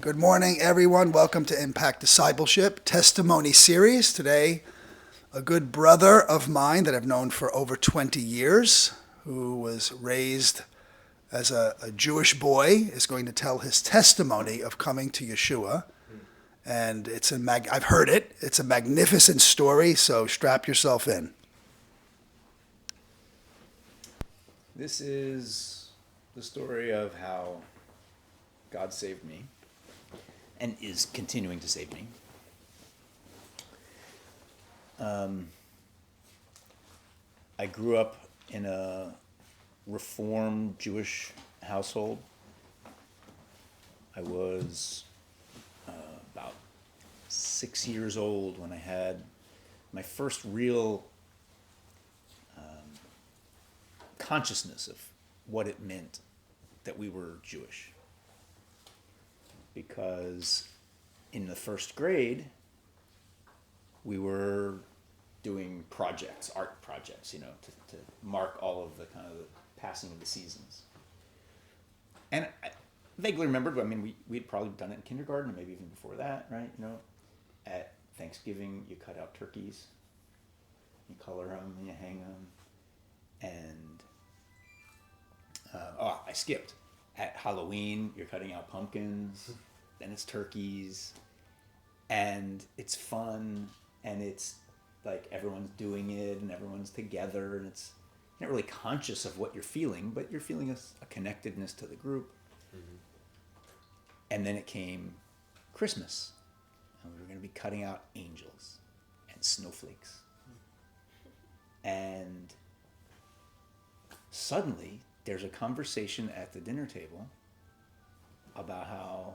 Good morning, everyone. Welcome to Impact Discipleship Testimony Series. Today, a good brother of mine that I've known for over 20 years, who was raised as a Jewish boy, is going to tell his testimony of coming to Yeshua. And I've heard it. It's a magnificent story, so strap yourself in. This is the story of how God saved me and is continuing to save me. I grew up in a Reformed Jewish household. I was about 6 years old when I had my first real consciousness of what it meant that we were Jewish. Because in the first grade, we were doing projects, art projects, to mark all of the kind of the passing of the seasons. And I vaguely remembered, we'd probably done it in kindergarten, or maybe even before that, right? At Thanksgiving, you cut out turkeys, you color them, you hang them, and I skipped. At Halloween, you're cutting out pumpkins, then it's turkeys, and it's fun, and it's like everyone's doing it, and everyone's together, and you're not really conscious of what you're feeling, but you're feeling a connectedness to the group. Mm-hmm. And then it came Christmas, and we were going to be cutting out angels and snowflakes. And suddenly, there's a conversation at the dinner table about how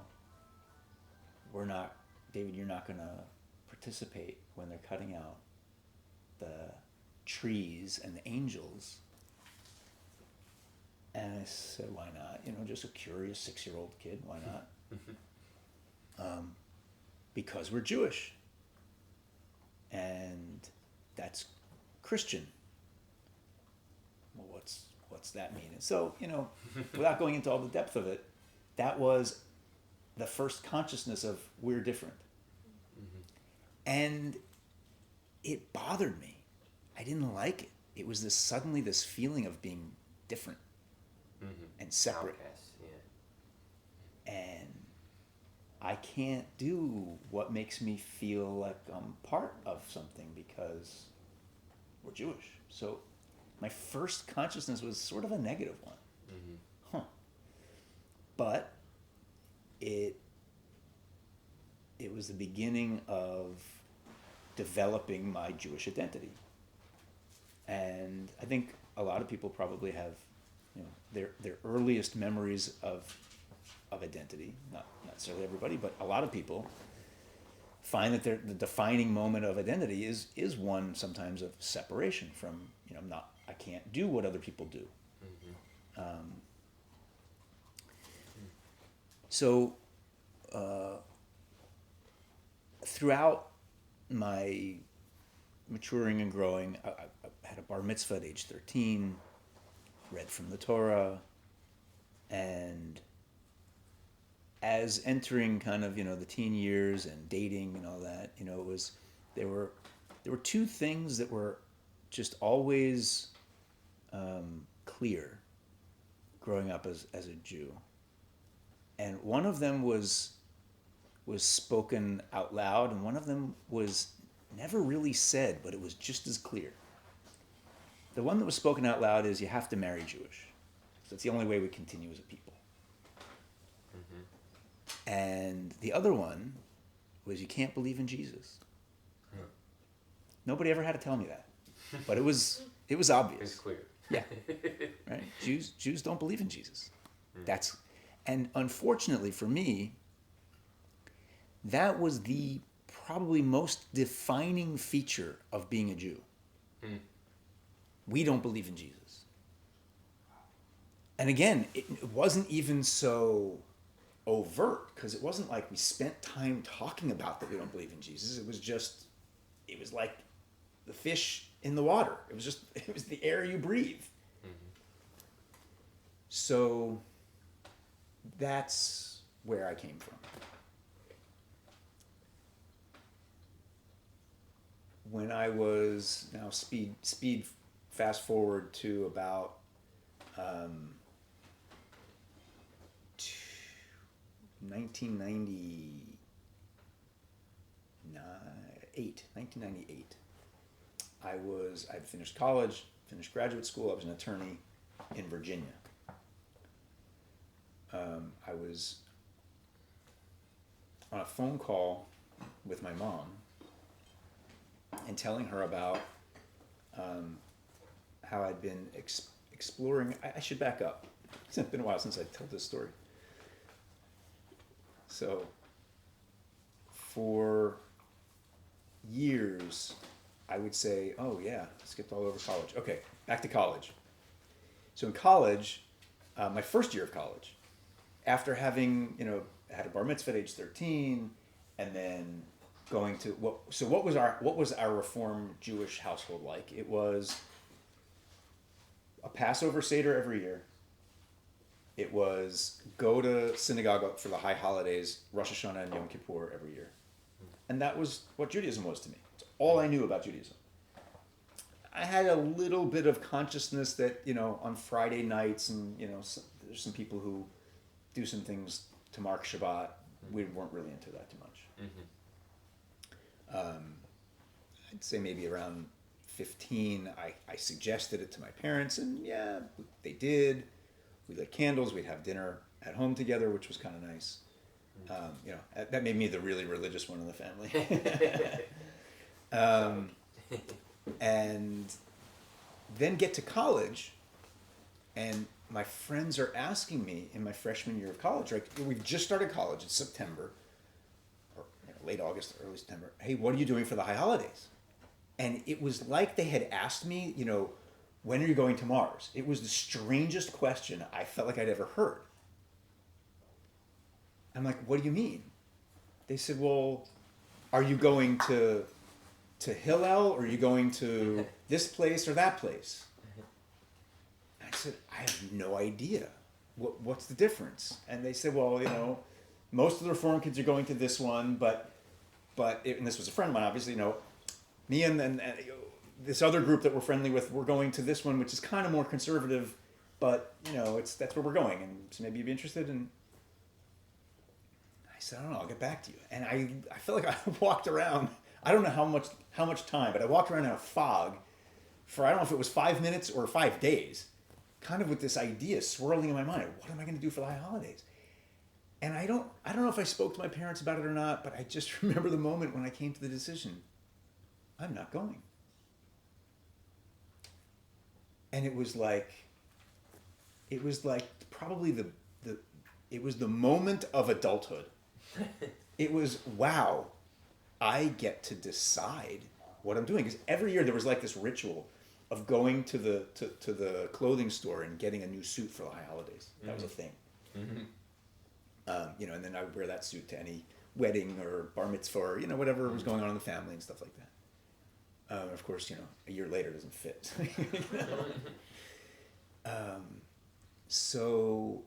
David, you're not going to participate when they're cutting out the trees and the angels. And I said, why not? Just a curious 6-year-old kid, why not? Because we're Jewish. And that's Christian. Well, what's that mean? And so, without going into all the depth of it, that was the first consciousness of we're different. Mm-hmm. And it bothered me. I didn't like it. It was suddenly this feeling of being different and separate. Outcast, yeah. And I can't do what makes me feel like I'm part of something because we're Jewish. So my first consciousness was sort of a negative one. Mm-hmm. But it was the beginning of developing my Jewish identity. And I think a lot of people probably have, their earliest memories of identity, not necessarily everybody, but a lot of people find that the defining moment of identity is one sometimes of separation from, I can't do what other people do. Mm-hmm. So throughout my maturing and growing, I had a bar mitzvah at age 13, read from the Torah, and as entering kind of, the teen years and dating and all that, there were two things that were just always clear growing up as a Jew. And one of them was spoken out loud, and one of them was never really said, but it was just as clear. The one that was spoken out loud is you have to marry Jewish. So it's the only way we continue as a people. Mm-hmm. And the other one was you can't believe in Jesus. Hmm. Nobody ever had to tell me that, but it was obvious. It's clear. Yeah, right. Jews don't believe in Jesus. Mm. And unfortunately for me, that was the probably most defining feature of being a Jew. Mm. We don't believe in Jesus. And again, it wasn't even so overt, because it wasn't like we spent time talking about that we don't believe in Jesus. It was like the fish in the water. It was the air you breathe. Mm-hmm. So that's where I came from. when I was, now speed fast forward to about 1998. I'd finished college, finished graduate school. I was an attorney in Virginia. I was on a phone call with my mom and telling her about how I'd been exploring. I should back up. It's been a while since I told this story. So, for years, I would say, oh yeah, skipped all over college. Okay, back to college. So in college, my first year of college, after having, had a bar mitzvah at age 13, and then going to, what was our Reform Jewish household like? It was a Passover Seder every year. It was go to synagogue for the high holidays, Rosh Hashanah and Yom Kippur every year. And that was what Judaism was to me. It's all I knew about Judaism. I had a little bit of consciousness that, on Friday nights and, there's some people who do some things to mark Shabbat. We weren't really into that too much. I'd say maybe around 15, I suggested it to my parents, and yeah, they did. We lit candles. We'd have dinner at home together, which was kind of nice. That made me the really religious one in the family. And then get to college, and my friends are asking me in my freshman year of college, right? We've just started college. It's September, or late August, early September. Hey, what are you doing for the high holidays? And it was like they had asked me, when are you going to Mars? It was the strangest question I felt like I'd ever heard. I'm like, what do you mean? They said, well, are you going to Hillel, or are you going to this place or that place? I said, I have no idea. What's the difference? And they said, well, most of the Reform kids are going to this one, but and this was a friend of mine, obviously, me and this other group that we're friendly with, we're going to this one, which is kind of more conservative, but that's where we're going, and so maybe you'd be interested. And I said, I don't know, I'll get back to you. And I felt like I walked around. I don't know how much time, but I walked around in a fog for, I don't know if it was 5 minutes or 5 days, kind of with this idea swirling in my mind. What am I going to do for the high holidays? And I don't know if I spoke to my parents about it or not, but I just remember the moment when I came to the decision, I'm not going. And it was like probably it was the moment of adulthood. It was, wow, I get to decide what I'm doing. Because every year there was like this ritual of going to the clothing store and getting a new suit for the high holidays. That was a thing. And then I would wear that suit to any wedding or bar mitzvah or, whatever was going on in the family and stuff like that. Of course, a year later it doesn't fit. So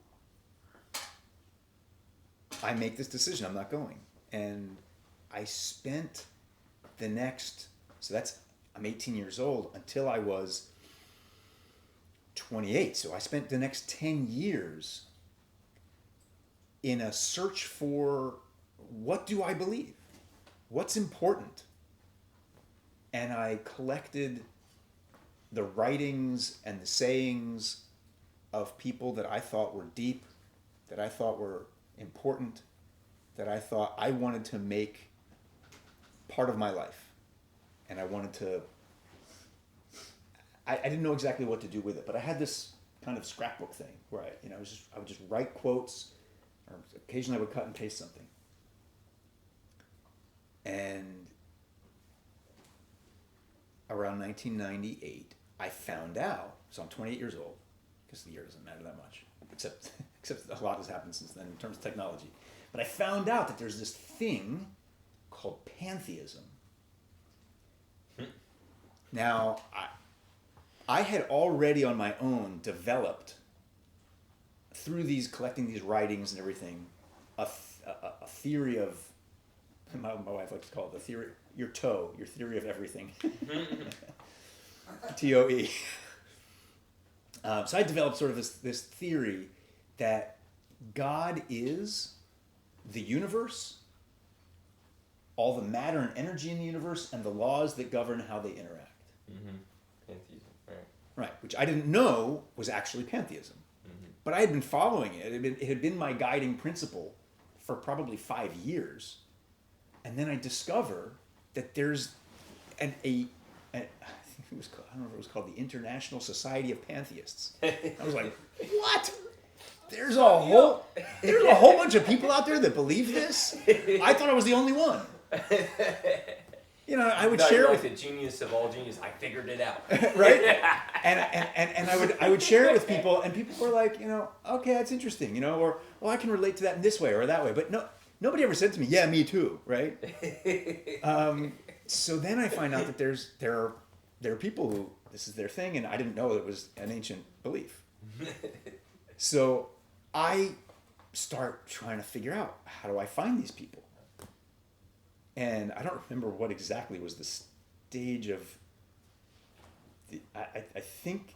I make this decision, I'm not going. And I spent I'm 18 years old until I was 28. So I spent the next 10 years in a search for, what do I believe? What's important? And I collected the writings and the sayings of people that I thought were deep, that I thought were important, that I thought I wanted to make part of my life. And I wanted to, I didn't know exactly what to do with it, but I had this kind of scrapbook thing where I would just write quotes, or occasionally I would cut and paste something. And around 1998, I found out, so I'm 28 years old, because the year doesn't matter that much, except a lot has happened since then in terms of technology. But I found out that there's this thing called pantheism. Now, I had already on my own developed, through collecting these writings and everything, a theory of My wife likes to call it the theory, your theory of everything. TOE. So I developed sort of this theory that God is the universe, all the matter and energy in the universe, and the laws that govern how they interact. Mm-hmm. Pantheism, right. Right, which I didn't know was actually pantheism. Mm-hmm. But I had been following it. It had been my guiding principle for probably 5 years. And then I discover that there's I think it was called, I don't know if it was called the International Society of Pantheists. I was like, what? There's a whole bunch of people out there that believe this? I thought I was the only one. You know, I would share it with the genius of all genius. I figured it out. Right? And I would share it with people, and people were like, you know, okay, that's interesting, you know, or well, I can relate to that in this way or that way. But nobody ever said to me, yeah, me too, right? So then I find out that there are people who this is their thing, and I didn't know it was an ancient belief. So I start trying to figure out, how do I find these people? And I don't remember what exactly was the stage of I think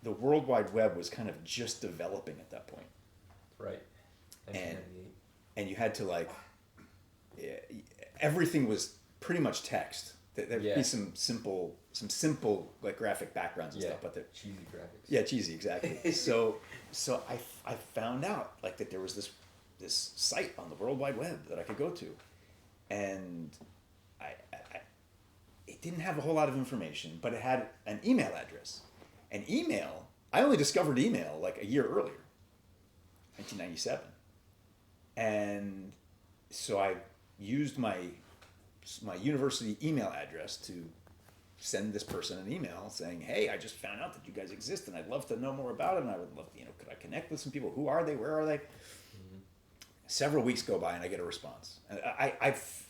the World Wide Web was kind of just developing at that point. Right. And you had to everything was pretty much text. There'd be some simple like graphic backgrounds and stuff, but cheesy graphics. Yeah, cheesy, exactly. So I found out that there was this site on the World Wide Web that I could go to, and it didn't have a whole lot of information, but it had an email address. And email, I only discovered email like a year earlier, 1997, and so I used my university email address to send this person an email saying, hey, I just found out that you guys exist and I'd love to know more about it, and I would love, could I connect with some people? Who are they? Where are they? Mm-hmm. Several weeks go by and I get a response. And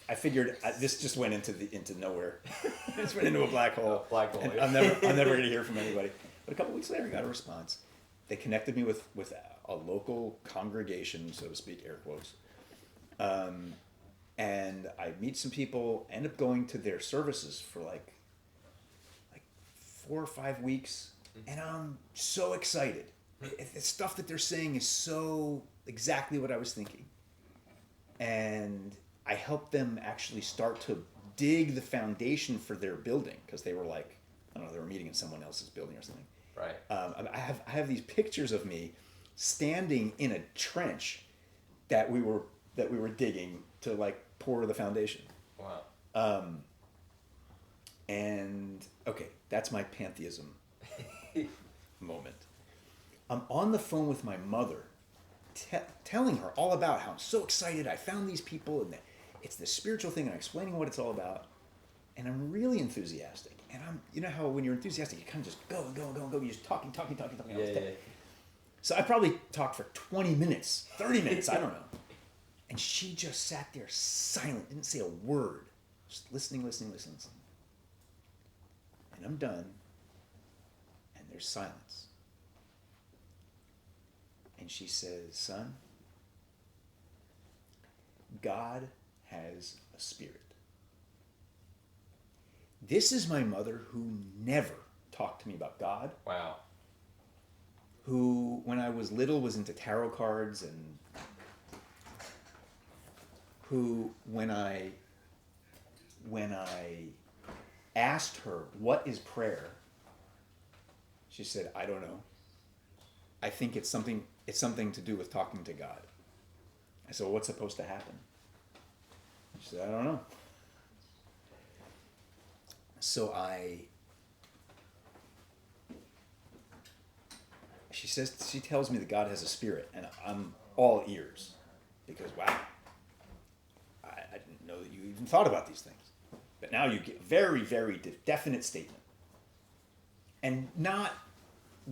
I figured this just went into nowhere. It just went into a black hole. And I'm never going to hear from anybody. But a couple weeks later, I got a response. They connected me with a local congregation, so to speak, air quotes. And I meet some people, end up going to their services for like 4 or 5 weeks, and I'm so excited. The stuff that they're saying is so exactly what I was thinking. And I helped them actually start to dig the foundation for their building, because they were they were meeting in someone else's building or something. Right. I have these pictures of me standing in a trench that we were digging to pour the foundation. Wow. And okay, that's my pantheism moment. I'm on the phone with my mother, telling her all about how I'm so excited I found these people and that it's this spiritual thing, and I'm explaining what it's all about. And I'm really enthusiastic. And you know how when you're enthusiastic, you kind of just go. You're just talking. Yeah. So I probably talked for 20 minutes, 30 minutes, I don't know. And she just sat there silent, didn't say a word, just listening. And I'm done, and there's silence. And she says, son, God has a spirit. This is my mother, who never talked to me about God. Wow. Who, when I was little, was into tarot cards, and who, when I asked her, what is prayer? She said, I don't know. I think it's something to do with talking to God. I said, well, what's supposed to happen? She said, I don't know. So she tells me that God has a spirit, and I'm all ears, because wow, I didn't know that you even thought about these things. But now you get a very, very definite statement, and not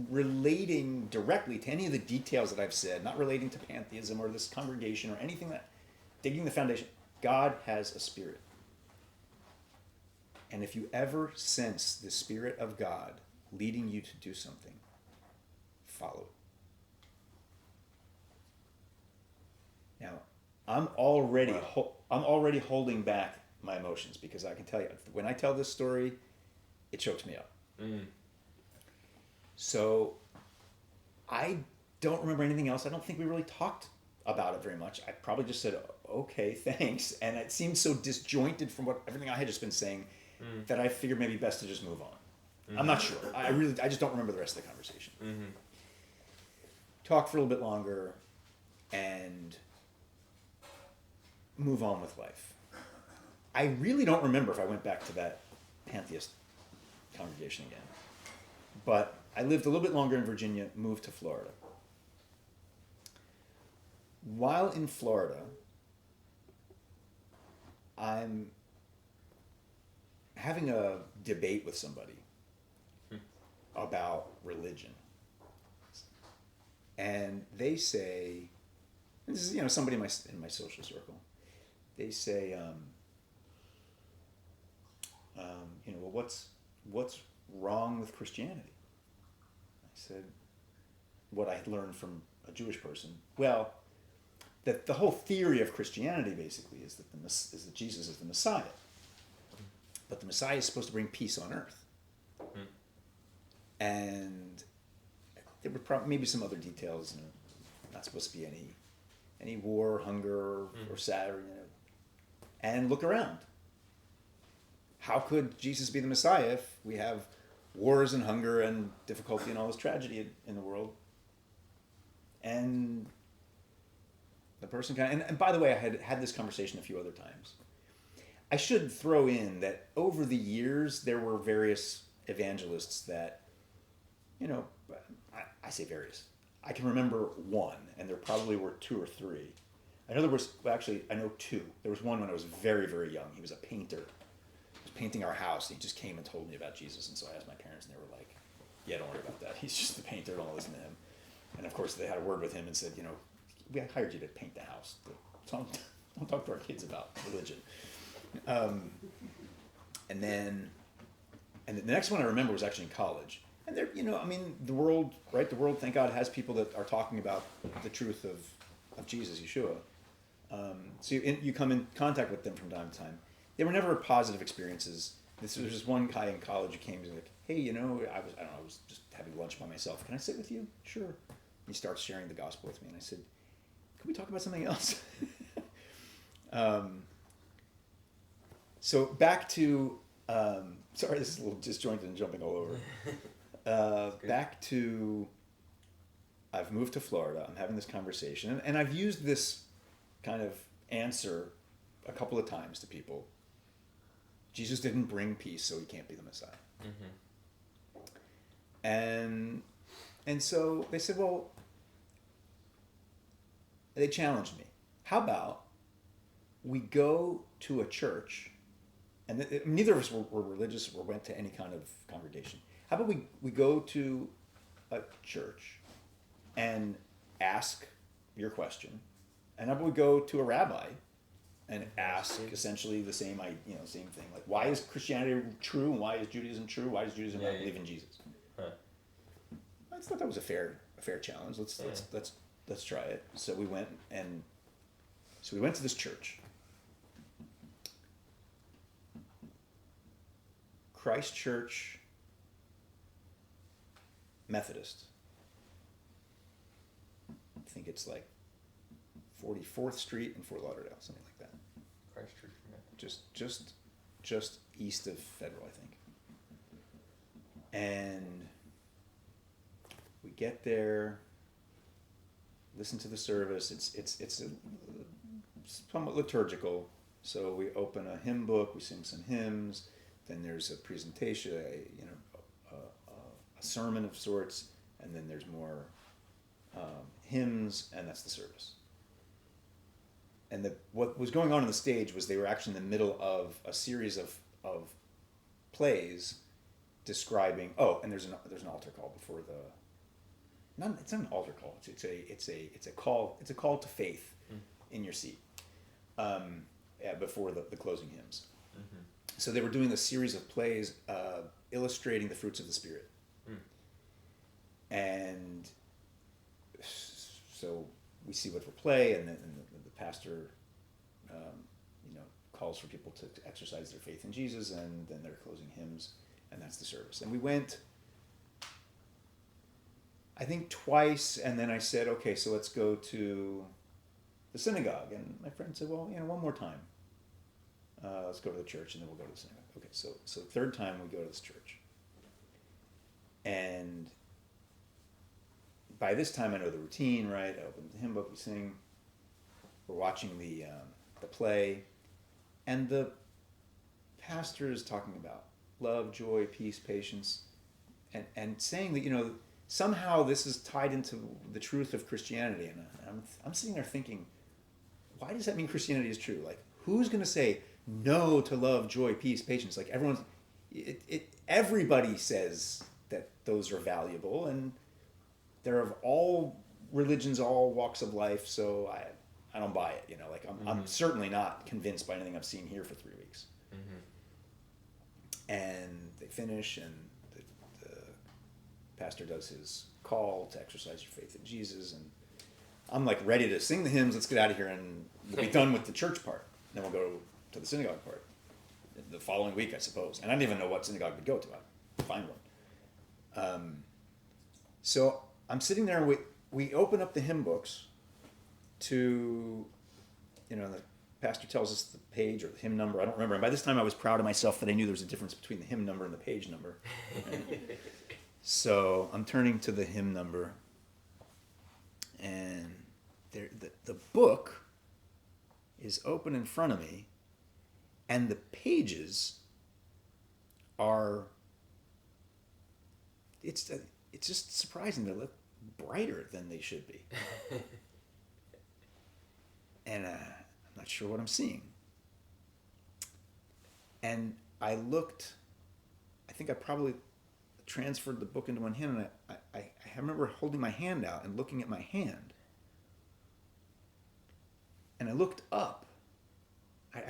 relating directly to any of the details that I've said, not relating to pantheism or this congregation or anything, that digging the foundation. God has a spirit. And if you ever sense the Spirit of God leading you to do something, follow it. Now, I'm already holding back my emotions because I can tell you when I tell this story, it chokes me up. So I don't remember anything else. I don't think we really talked about it very much. I probably just said, okay, thanks. And it seemed so disjointed from everything I had just been saying that I figured maybe best to just move on. I'm not sure. I just don't remember the rest of the conversation. Talk for a little bit longer and move on with life. I really don't remember if I went back to that pantheist congregation again. But I lived a little bit longer in Virginia, moved to Florida. While in Florida, I'm having a debate with somebody about religion. And they say, this is somebody in my social circle. They say, well, what's wrong with Christianity? I said, what I had learned from a Jewish person. Well, that the whole theory of Christianity basically is that Jesus is the Messiah, but the Messiah is supposed to bring peace on earth, and there were maybe some other details. Not supposed to be any war, hunger, or sad, and look around. How could Jesus be the Messiah if we have wars and hunger and difficulty and all this tragedy in the world? And the person and by the way, I had this conversation a few other times. I should throw in that over the years, there were various evangelists that, I say various. I can remember one, and there probably were two or three. I know I know two. There was one when I was very, very young. He was a painter. He was painting our house, and he just came and told me about Jesus. And so I asked my parents, and they were like, yeah, don't worry about that. He's just the painter, don't listen to him. And of course, they had a word with him and said, we hired you to paint the house. Don't talk to our kids about religion. And the next one I remember was actually in college. And there, the world, right? The world, thank God, has people that are talking about the truth of Jesus, Yeshua. So you come in contact with them from time to time. They were never positive experiences. There was just one guy in college who came and was like, hey, I was just having lunch by myself. Can I sit with you? Sure. He starts sharing the gospel with me, and I said, can we talk about something else? So back to, sorry, this is a little disjointed and jumping all over. Back to, I've moved to Florida. I'm having this conversation, and I've used this kind of answer a couple of times to people. Jesus didn't bring peace, so he can't be the Messiah. And so they said, well, they challenged me. How about we go to a church, and neither of us were religious or went to any kind of congregation. How about we go to a church and ask your question, and how about we go to a rabbi and ask essentially the same thing, like, why is Christianity true and why is Judaism true? Why does Judaism not believe in Jesus? I thought that was a fair challenge. Let's try it. So we went to this church. Christ Church Methodist. I think it's like 44th Street in Fort Lauderdale, something like that. Christ Church Methodist. Just east of Federal, I think. And we get there, listen to the service. It's somewhat liturgical. So we open a hymn book, we sing some hymns. Then there's a presentation, a sermon of sorts, and then there's more hymns, and that's the service. And what was going on the stage was they were actually in the middle of a series of plays describing. Oh, and there's an altar call before the. It's not an altar call. It's a call to faith in your seat before the closing hymns. So they were doing a series of plays illustrating the fruits of the Spirit. And so we see what we play, and the pastor, calls for people to exercise their faith in Jesus, and then they're closing hymns, and that's the service. And we went, I think, twice, and then I said, okay, so let's go to the synagogue. And my friend said, well, one more time. Let's go to the church, and then we'll go to the synagogue. Okay, so third time we go to this church. And by this time I know the routine, right? I open the hymn book, we sing. We're watching the play. And the pastor is talking about love, joy, peace, patience, and saying that, somehow this is tied into the truth of Christianity. And I'm sitting there thinking, why does that mean Christianity is true? Like, who's going to say no to love, joy, peace, patience? Like, everybody says that those are valuable, and they're of all religions, all walks of life, so I don't buy it, I'm certainly not convinced by anything I've seen here for 3 weeks. And they finish, and the pastor does his call to exercise your faith in Jesus, and I'm like ready to sing the hymns, let's get out of here, and we'll be done with the church part. Then we'll go to the synagogue part the following week, I suppose. And I didn't even know what synagogue we'd go to. I'd find one. So I'm sitting there, we open up the hymn books to, the pastor tells us the page or the hymn number. I don't remember. And by this time I was proud of myself that I knew there was a difference between the hymn number and the page number. So I'm turning to the hymn number, and the book is open in front of me, and the pages are, it's just surprising. They look brighter than they should be. And I'm not sure what I'm seeing. And I think I probably transferred the book into one hand, and I remember holding my hand out and looking at my hand. And I looked up. I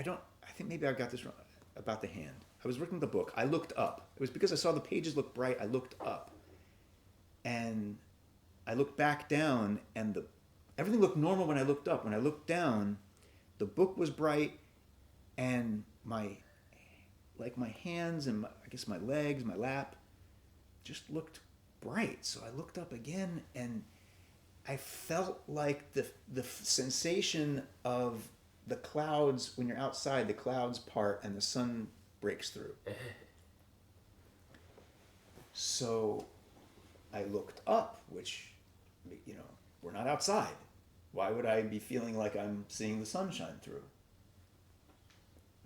think maybe I got this wrong about the hand. I was looking at the book. I looked up. It was because I saw the pages look bright. I looked up. And I looked back down, and everything looked normal when I looked up. When I looked down, the book was bright, and my hands and I guess my legs, my lap, just looked bright. So I looked up again, and I felt like the sensation of the clouds when you're outside, the clouds part and the sun breaks through. So I looked up, which, we're not outside. Why would I be feeling like I'm seeing the sun shine through?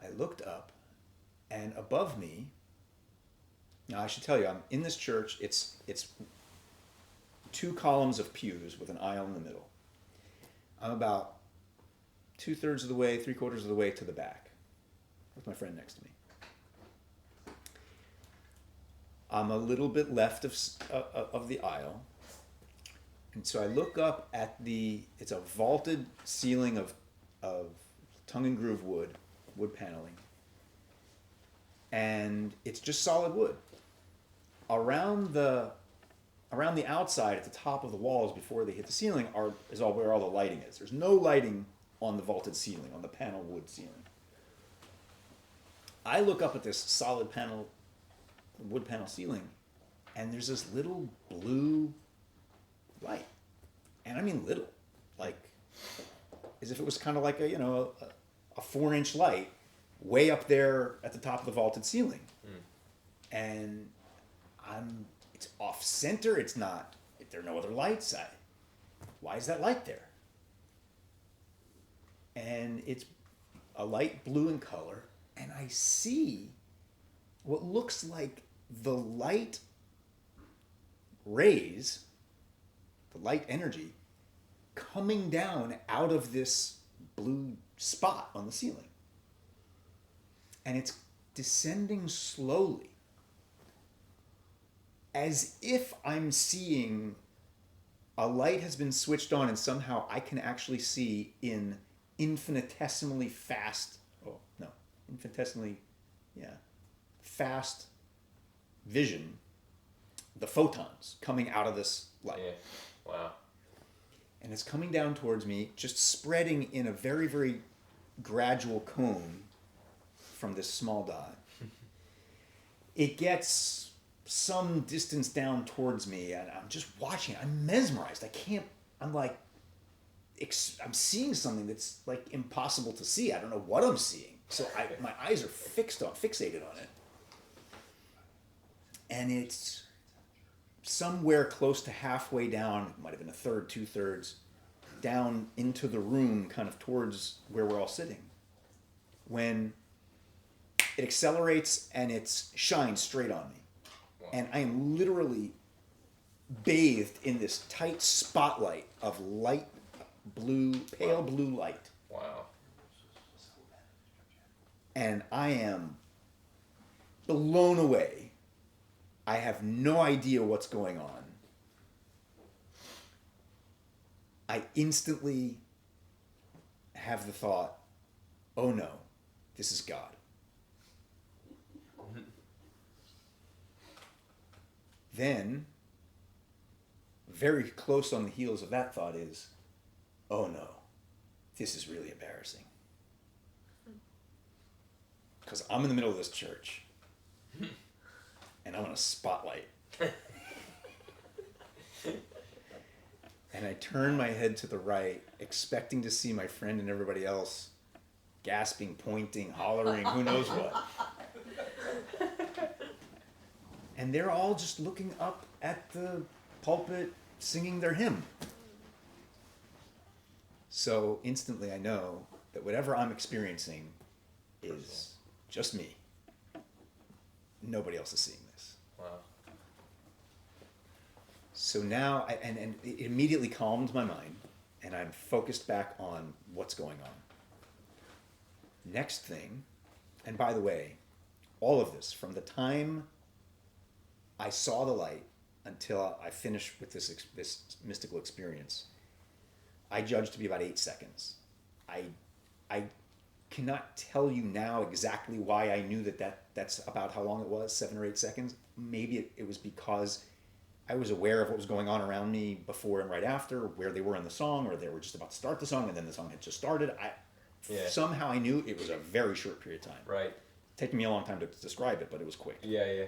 I looked up, and above me, now I should tell you, I'm in this church. It's 2 columns of pews with an aisle in the middle. I'm about 2/3 of the way, 3/4 of the way to the back, with my friend next to me. I'm a little bit left of the aisle. And so I look up at it's a vaulted ceiling of tongue and groove wood paneling. And it's just solid wood. Around the outside, at the top of the walls before they hit the ceiling, is where all the lighting is. There's no lighting on the vaulted ceiling, on the panel wood ceiling. I look up at this solid wood panel ceiling, and there's this little blue light. And I mean little, like as if it was kind of like a 4-inch light way up there at the top of the vaulted ceiling. And it's off center. It's not, there are no other lights. Why is that light there? And it's a light blue in color, and I see what looks like the light rays, the light energy, coming down out of this blue spot on the ceiling. And it's descending slowly, as if I'm seeing a light has been switched on, and somehow I can actually see in infinitesimally fast vision the photons coming out of this light. Yeah. Wow. And it's coming down towards me, just spreading in a very, very gradual cone from this small dot. It gets some distance down towards me, and I'm just watching it. I'm mesmerized. I'm like, I'm seeing something that's like impossible to see. I don't know what I'm seeing. So my eyes are fixated on it. And it's somewhere close to halfway down, it might have been a third, 2/3, down into the room, kind of towards where we're all sitting, when it accelerates and it shines straight on me. Wow. And I am literally bathed in this tight spotlight of light blue, pale blue light. Wow. And I am blown away. I have no idea what's going on. I instantly have the thought, oh no, this is God. Then, very close on the heels of that thought is, oh no, this is really embarrassing. Because I'm in the middle of this church, and I'm on a spotlight. And I turn my head to the right, expecting to see my friend and everybody else gasping, pointing, hollering, who knows what. And they're all just looking up at the pulpit, singing their hymn. So instantly I know that whatever I'm experiencing is just me. Nobody else is seeing this. Wow. So now, and it immediately calmed my mind, and I'm focused back on what's going on. Next thing, and by the way, all of this, from the time I saw the light until I finished with this mystical experience, I judged to be about 8 seconds. I cannot tell you now exactly why I knew that's about how long it was, 7 or 8 seconds. Maybe it was because I was aware of what was going on around me before and right after, where they were in the song, or they were just about to start the song, and then the song had just started. Somehow I knew it was a very short period of time. Right. Taking me a long time to describe it, but it was quick. Yeah.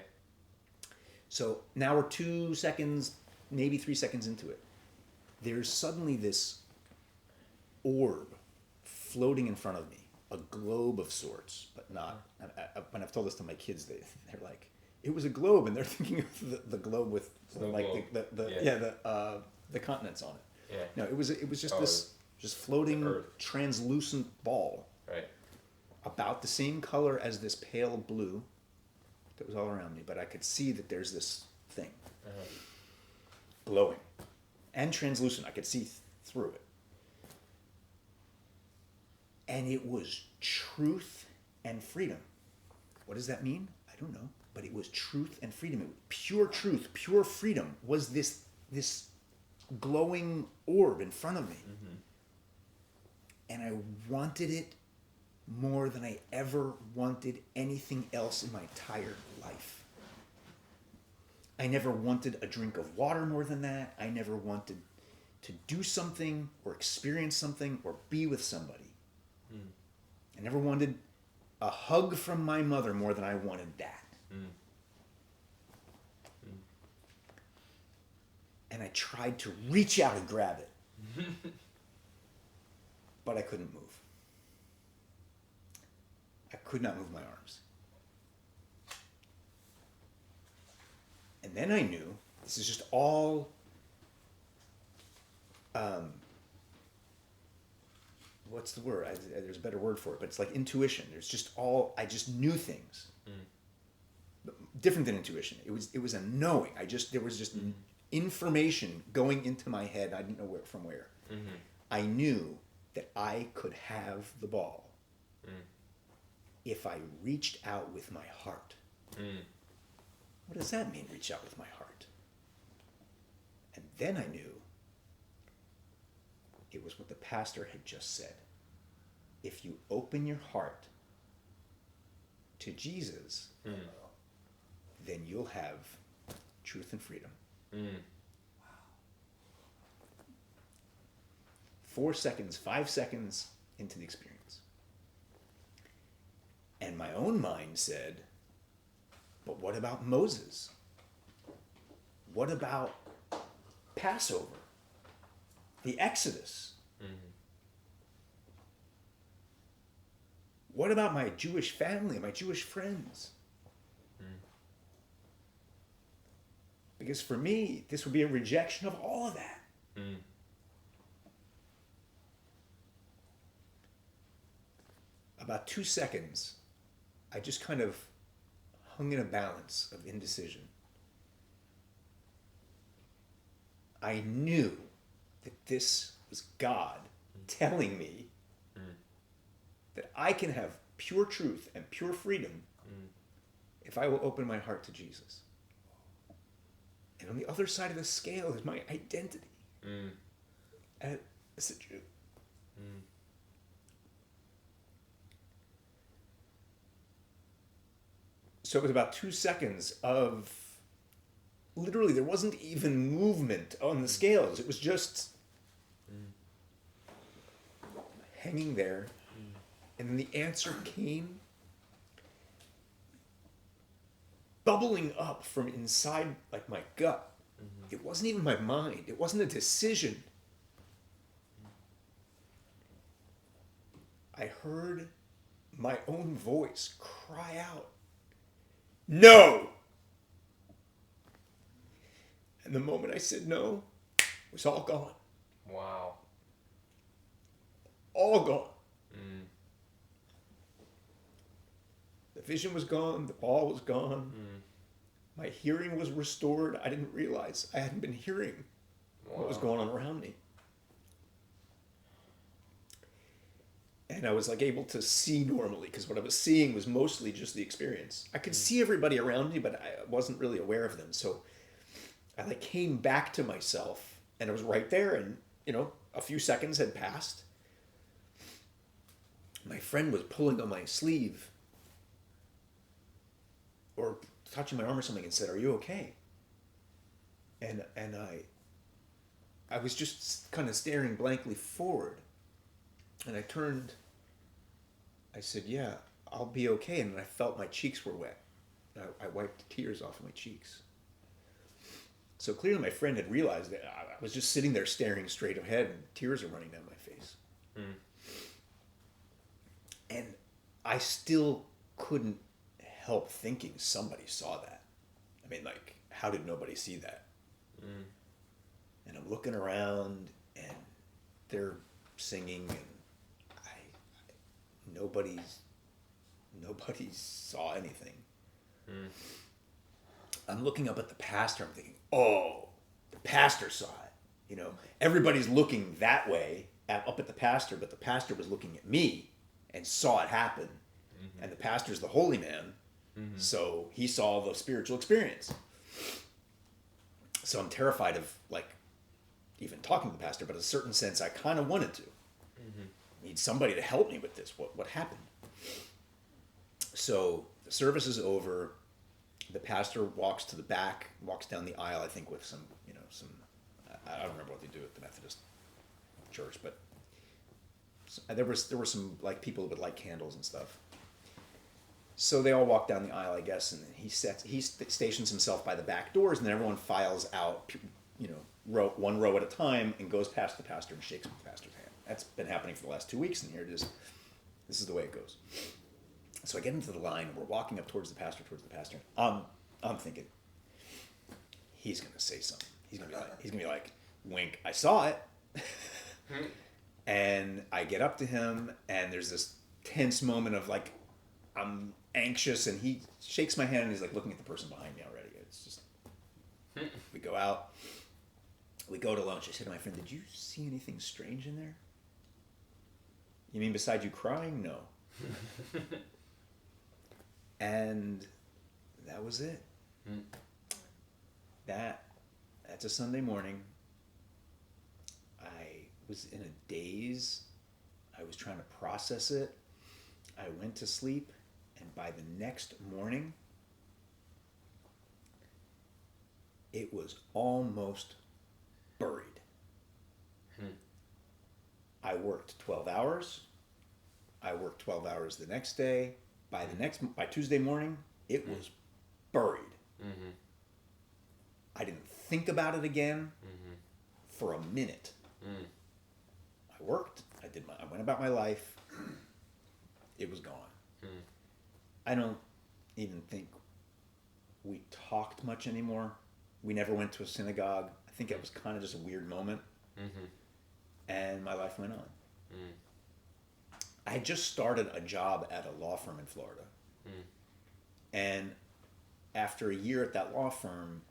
So now we're 2 seconds, maybe 3 seconds into it. There's suddenly this orb floating in front of me, a globe of sorts, but not. When I've told this to my kids, they're like, it was a globe, and they're thinking of the globe with like the continents on it. Yeah. No, it was just this just floating translucent ball. Right. About the same color as this pale blue that was all around me, but I could see that there's this thing glowing and translucent. I could see through it. And it was truth and freedom. What does that mean? I don't know. But it was truth and freedom. It was pure truth, pure freedom was this glowing orb in front of me. Mm-hmm. And I wanted it more than I ever wanted anything else in my entire life. I never wanted a drink of water more than that. I never wanted to do something or experience something or be with somebody. I never wanted a hug from my mother more than I wanted that. And I tried to reach out and grab it. But I couldn't move. I could not move my arms. And then I knew, this is just all what's the word? There's a better word for it, but it's like intuition. There's just I just knew things. Different than intuition. It was a knowing. There was just information going into my head. I didn't know from where. Mm-hmm. I knew that I could have the ball if I reached out with my heart. What does that mean, reach out with my heart? And then I knew it was what the pastor had just said. If you open your heart to Jesus, then you'll have truth and freedom. 4 seconds, 5 seconds into the experience. And my own mind said, but what about Moses? What about Passover? The Exodus? Mm-hmm. What about my Jewish family, my Jewish friends? Because for me, this would be a rejection of all of that. Mm. About 2 seconds, I just kind of hung in a balance of indecision. I knew that this was God telling me that I can have pure truth and pure freedom if I will open my heart to Jesus. And on the other side of the scale is my identity as a Jew. So it was about 2 seconds of, literally, there wasn't even movement on the scales. It was just hanging there. And then the answer came bubbling up from inside, like my gut. It wasn't even my mind. It wasn't a decision. I heard my own voice cry out, "No!" And the moment I said no, it was all gone. Wow. All gone. The vision was gone. The ball was gone. My hearing was restored. I didn't realize I hadn't been hearing what was going on around me. And I was like able to see normally, because what I was seeing was mostly just the experience. I could see everybody around me, but I wasn't really aware of them. So I like came back to myself, and I was right there, and a few seconds had passed. My friend was pulling on my sleeve or touching my arm or something and said, "Are you okay?" And I was just kind of staring blankly forward. And I turned, I said, "Yeah, I'll be okay." And I felt my cheeks were wet. I wiped the tears off of my cheeks. So clearly my friend had realized that I was just sitting there staring straight ahead and tears are running down my face. And I still couldn't help thinking somebody saw that. I mean, like, how did nobody see that? And I'm looking around and they're singing and nobody saw anything. I'm looking up at the pastor. I'm thinking, oh, the pastor saw it. Everybody's looking that way up at the pastor, but the pastor was looking at me and saw it happen. And the pastor's the holy man, so he saw the spiritual experience. So I'm terrified of even talking to the pastor, but in a certain sense, I kind of wanted to. Need somebody to help me with this. What happened? So the service is over. The pastor walks to the back, walks down the aisle, I think with some, I don't remember what they do at the Methodist church, but there were some people who would light candles and stuff. So they all walk down the aisle, I guess, and he stations himself by the back doors, and then everyone files out, one row at a time, and goes past the pastor and shakes the pastor's hand. That's been happening for the last 2 weeks, and here it is. This is the way it goes. So I get into the line, and we're walking up towards the pastor. I'm thinking, he's going to say something. He's going to be like, "Wink, I saw it." And I get up to him, and there's this tense moment of I'm anxious, and he shakes my hand, and he's looking at the person behind me already. It's just, we go out, we go to lunch. I said to my friend, "Did you see anything strange in there?" "You mean besides you crying?" "No." And that was it. That's a Sunday morning. I was in a daze. I was trying to process it. I went to sleep, and by the next morning, it was almost buried. I worked 12 hours. I worked 12 hours the next day. By Tuesday morning, it was buried. Mm-hmm. I didn't think about it again for a minute. Mm. I worked. I went about my life. It was gone. Mm. I don't even think we talked much anymore. We never went to a synagogue. I think it was kind of just a weird moment. Mm-hmm. And my life went on. Mm. I had just started a job at a law firm in Florida. Mm. And after a year at that law firm,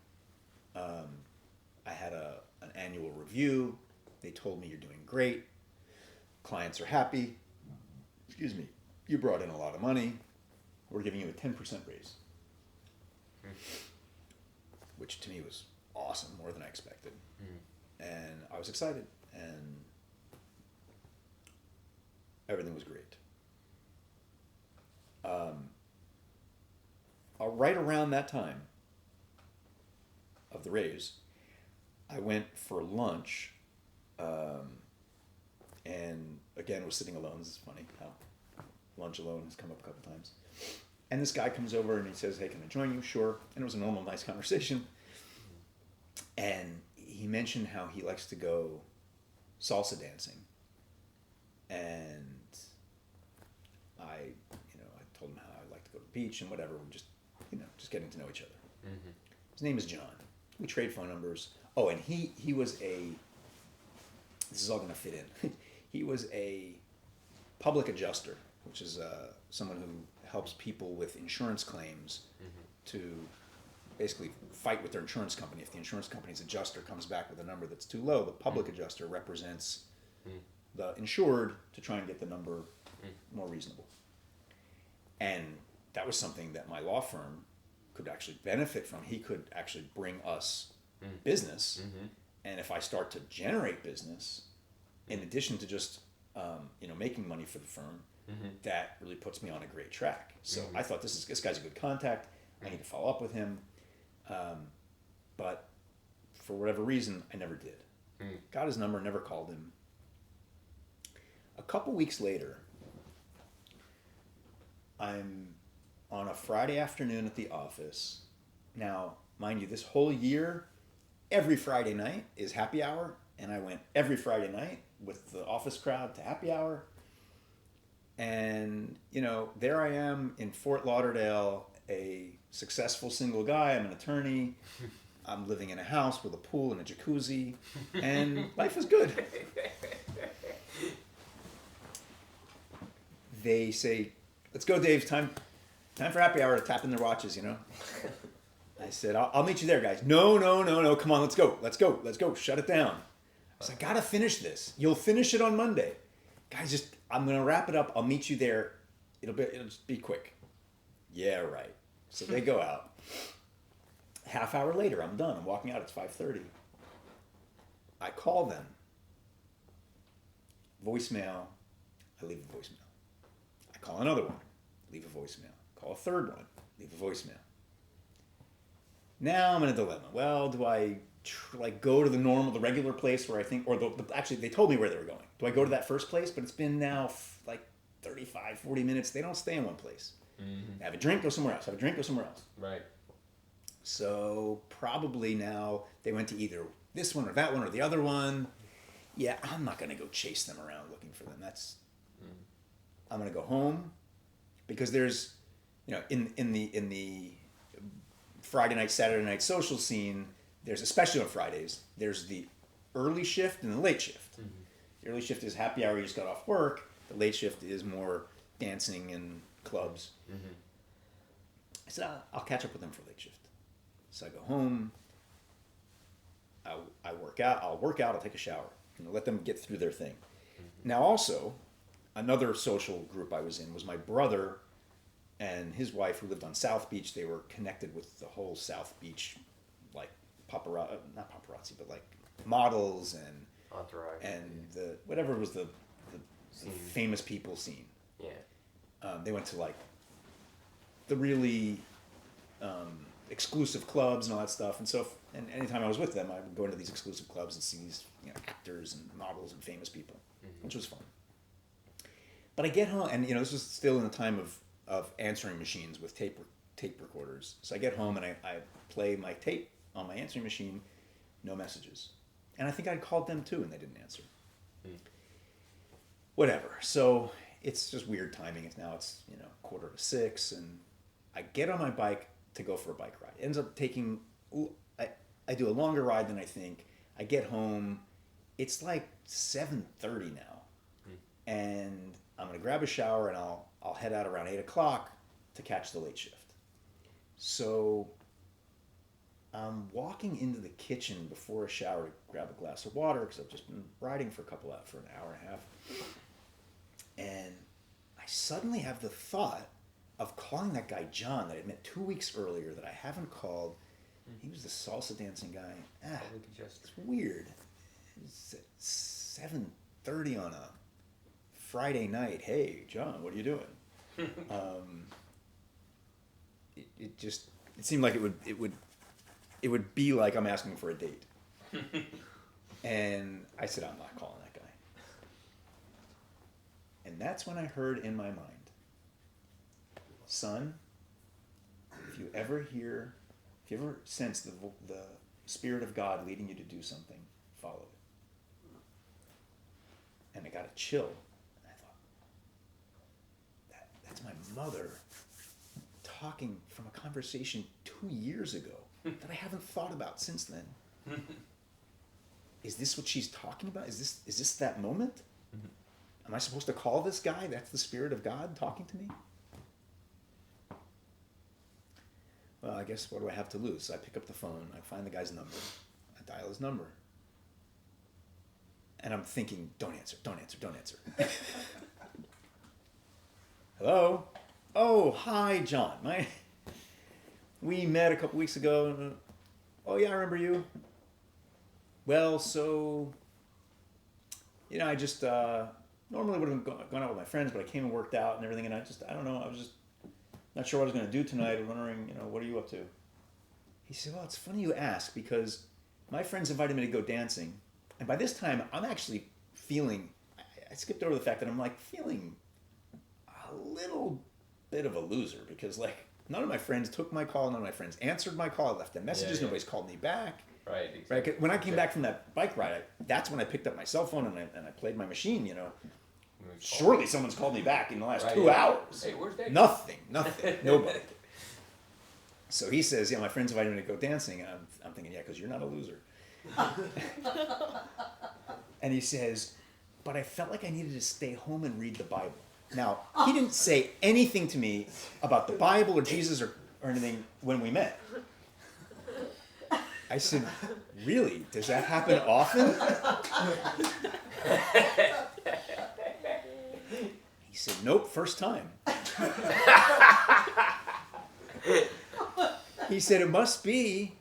I had an annual review. They told me, you're doing great. Clients are happy. Excuse me. You brought in a lot of money. We're giving you a 10% raise. Which to me was awesome, more than I expected. And I was excited. And everything was great. Right around that time of the raise, I went for lunch, and again was sitting alone. This is funny how lunch alone has come up a couple times. And this guy comes over and he says, "Hey, can I join you?" Sure. And it was a normal, nice conversation. And he mentioned how he likes to go salsa dancing. And I told him how I like to go to the beach and whatever. We're just getting to know each other. Mm-hmm. His name is John. We trade phone numbers. Oh, and he was this is all going to fit in. He was a public adjuster, which is someone who helps people with insurance claims to basically fight with their insurance company. If the insurance company's adjuster comes back with a number that's too low, the public adjuster represents the insured to try and get the number more reasonable. And that was something that my law firm could actually benefit from. He could actually bring us business. And if I start to generate business, in addition to just making money for the firm, that really puts me on a great track. So I thought this guy's a good contact. I need to follow up with him. But for whatever reason, I never did. Got his number, never called him. A couple weeks later, I'm on a Friday afternoon at the office. Now, mind you, this whole year, every Friday night is happy hour, and I went every Friday night with the office crowd to happy hour. And, there I am in Fort Lauderdale, a successful single guy. I'm an attorney. I'm living in a house with a pool and a jacuzzi, and life is good. They say, "Let's go, Dave. Time for happy hour," tapping their watches, I said, I'll meet you there, guys. No. Come on, let's go. Shut it down. I said, I gotta finish this. You'll finish it on Monday. Guys, I'm gonna wrap it up. I'll meet you there. It'll just be quick. Yeah, right. So they go out. Half hour later, I'm done. I'm walking out. It's 5:30. I call them. Voicemail. I leave a voicemail. I call another one. Leave a voicemail. Call a third one. Leave a voicemail. Now I'm in a dilemma. Well, do I go to the regular place where I think, or actually they told me where they were going. Do I go to that first place? But it's been now 35, 40 minutes. They don't stay in one place. Have a drink, go somewhere else. Have a drink, go somewhere else. Right. So probably now they went to either this one or that one or the other one. Yeah, I'm not going to go chase them around looking for them. I'm going to go home, because there's, in the Friday night, Saturday night social scene, there's, especially on Fridays, there's the early shift and the late shift. The early shift is happy hour, you just got off work. The late shift is more dancing and clubs. I said, I'll catch up with them for late shift. So I go home, I work out, I'll take a shower, let them get through their thing. Now also, another social group I was in was my brother and his wife, who lived on South Beach. They were connected with the whole South Beach, not paparazzi, but models and Entourage. And the whatever was the famous people scene. Yeah. They went to the really exclusive clubs and all that stuff. And so, and anytime I was with them, I would go into these exclusive clubs and see these actors and models and famous people. which was fun. But I get home, and this was still in the time of answering machines with tape recorders. So I get home and I play my tape on my answering machine, no messages. And I think I called them too, and they didn't answer. Whatever. So it's just weird timing. It's 5:45, and I get on my bike to go for a bike ride. It ends up taking, I do a longer ride than I think. I get home, it's like 7:30 now. And I'm going to grab a shower and I'll head out around 8 o'clock to catch the late shift. So I'm walking into the kitchen before a shower to grab a glass of water because I've just been riding for an hour and a half. And I suddenly have the thought of calling that guy John that I met 2 weeks earlier that I haven't called. He was the salsa dancing guy. It's weird. It's at 7:30 on a Friday night. Hey, John, what are you doing? It seemed like it would be like I'm asking for a date. And I said, I'm not calling that guy. And that's when I heard in my mind, son, if you ever sense the Spirit of God leading you to do something, follow it. And I got a chill. And I thought, that's my mother talking from a conversation 2 years ago that I haven't thought about since then. Is this what she's talking about? Is this that moment? Am I supposed to call this guy? That's the Spirit of God talking to me? Well, I guess what do I have to lose? So I pick up the phone, I find the guy's number, I dial his number. And I'm thinking, don't answer. Hello? Oh, hi, John. We met a couple weeks ago. Oh, yeah, I remember you. Well, so, I just normally would have gone out with my friends, but I came and worked out and everything, and I don't know, I was just not sure what I was going to do tonight. I'm wondering, what are you up to? He said, well, it's funny you ask, because my friends invited me to go dancing, and by this time, I'm actually feeling, I skipped over the fact that I'm feeling a little bit of a loser, because none of my friends took my call, none of my friends answered my call, I left them messages, nobody's called me back. Right, exactly. Right. When I came back from that bike ride, that's when I picked up my cell phone and I played my machine. Surely someone's called me back in the last 2 hours. Hey, where's that? Nothing. Nobody. So he says, my friends invited me to go dancing. And I'm thinking, because you're not a loser. And he says, but I felt like I needed to stay home and read the Bible. Now, he didn't say anything to me about the Bible or Jesus or anything when we met. I said, really? Does that happen often? He said, nope, first time. He said, it must be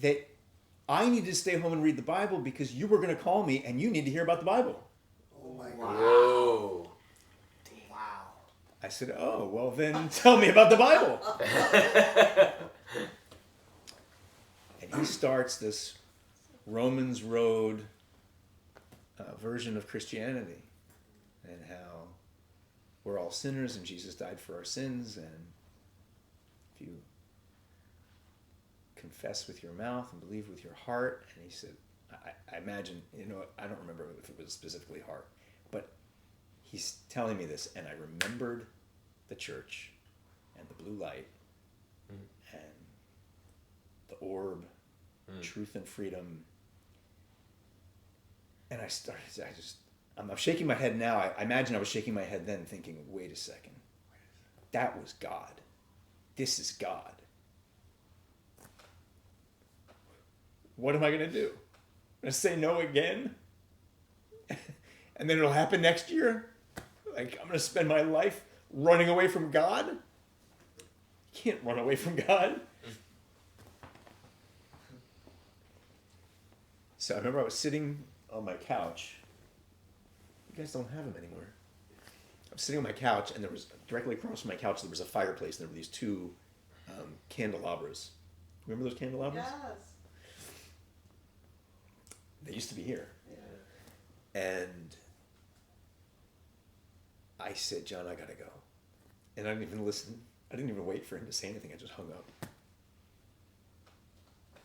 that I need to stay home and read the Bible because you were going to call me and you need to hear about the Bible. Oh my God. Whoa. Wow. I said, oh, well then tell me about the Bible. And he starts this Romans Road version of Christianity and how we're all sinners and Jesus died for our sins, and if you confess with your mouth and believe with your heart, and he said, I imagine, I don't remember if it was specifically heart, but he's telling me this, and I remembered the church and the blue light and the orb, truth and freedom. And I'm shaking my head now. I imagine I was shaking my head then thinking, wait a second. That was God. This is God. What am I going to do? I'm going to say no again? And then it'll happen next year? I'm going to spend my life running away from God? You can't run away from God. So I remember I was sitting on my couch. You guys don't have them anymore. I was sitting on my couch, and there was directly across from my couch there was a fireplace, and there were these two candelabras. Remember those candelabras? Yes. They used to be here. Yeah. And I said, John, I gotta go. And I didn't even listen. I didn't even wait for him to say anything. I just hung up.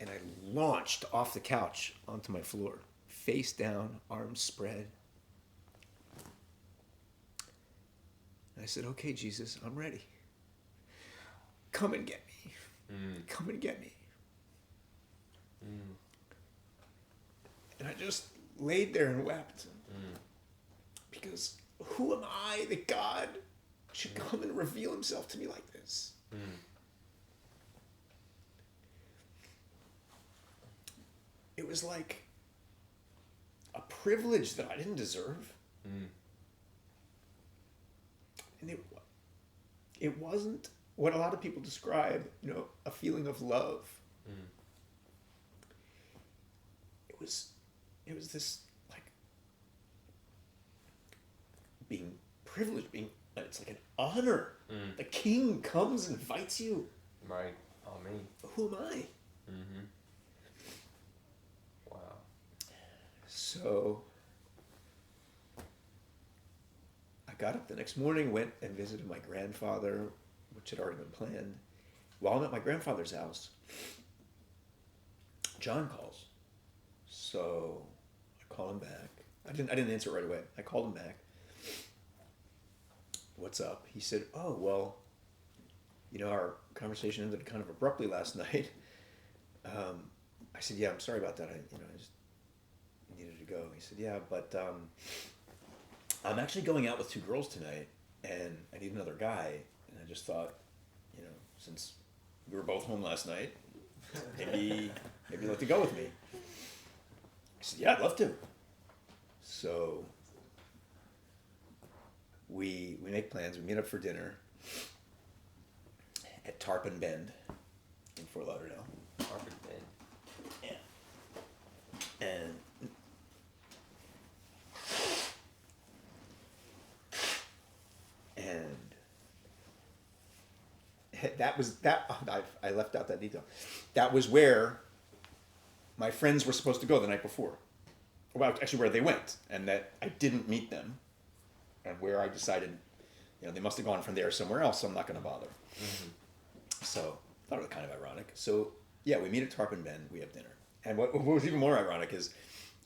And I launched off the couch onto my floor, face down, arms spread. And I said, okay, Jesus, I'm ready. Come and get me. Come and get me. And I just laid there and wept. Because who am I that God should come and reveal himself to me like this? It was like a privilege that I didn't deserve. And it wasn't what a lot of people describe, a feeling of love. It was this, like, being privileged, it's like an honor. The king comes and invites you. Right. Oh, me. Who am I? Wow. So I got up the next morning, went and visited my grandfather, which had already been planned. While I'm at my grandfather's house, John calls. So I call him back. I didn't answer right away. I called him back. What's up? He said, oh, well, our conversation ended kind of abruptly last night. I said, yeah, I'm sorry about that. I just needed to go. He said, yeah, but I'm actually going out with 2 girls tonight, and I need another guy. And I just thought, since we were both home last night, maybe you'd like to go with me. I said, yeah, I'd love to. So we make plans. We meet up for dinner at Tarpon Bend in Fort Lauderdale. Tarpon Bend. Yeah. And that was that. I left out that detail. That was where my friends were supposed to go the night before. Well, actually, where they went, and that I didn't meet them, and where I decided, they must have gone from there somewhere else. So I'm not going to bother. So I thought it was kind of ironic. So yeah, we meet at Tarpon Bend. We have dinner, and what was even more ironic is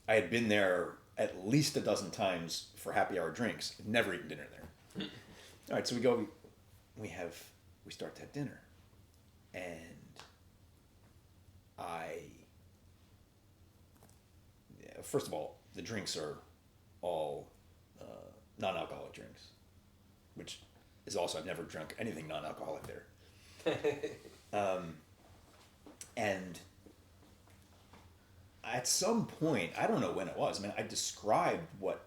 I had been there at least a dozen times for happy hour drinks. Never eaten dinner there. All right, so we go. We start to have dinner, and first of all, the drinks are all non-alcoholic drinks, which is also, I've never drunk anything non-alcoholic there. And at some point, I don't know when it was, I described what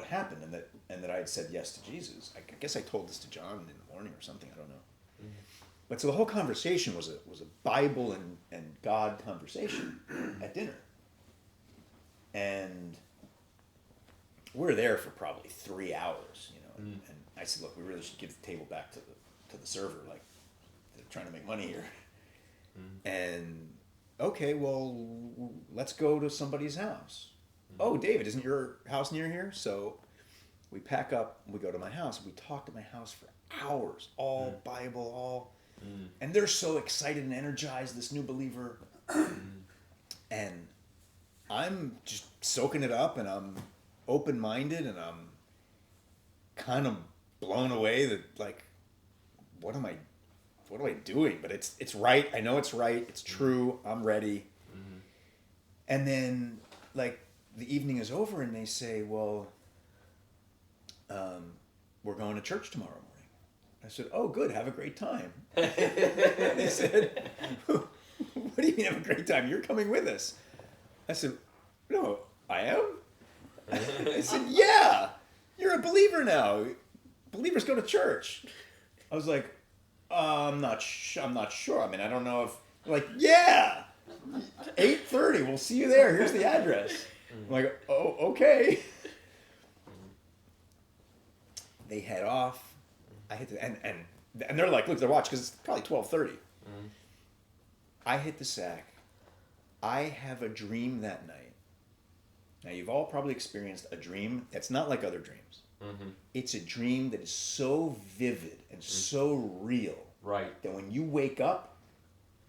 happened, and that I had said yes to Jesus. I guess I told this to John in the morning or something, I don't know. But so the whole conversation was a Bible and God conversation at dinner. And we're there for probably 3 hours, and I said, look, we really should give the table back to the server, like, they're trying to make money here. And okay, well, let's go to somebody's house. Oh, David, isn't your house near here? So we pack up, we go to my house. We talked at my house for hours, all Bible, and they're so excited and energized, this new believer. And I'm just soaking it up, and I'm open-minded, and I'm kind of blown away that, like, what am I doing? But it's right. I know it's right. It's true. I'm ready. And then, like, the evening is over, and they say, well, we're going to church tomorrow morning. I said, oh, good. Have a great time. They said, what do you mean have a great time? You're coming with us. I said, no, I am? I said, yeah, you're a believer now. Believers go to church. I was like, I'm not sure. I don't know if, like, yeah, 8:30. We'll see you there. Here's the address. I'm like, oh, okay. They head off. I hit the, and they're like, look at their watch because it's probably 12:30. I hit the sack. I have a dream that night. Now, you've all probably experienced a dream that's not like other dreams. It's a dream that is so vivid and so real Right. that when you wake up,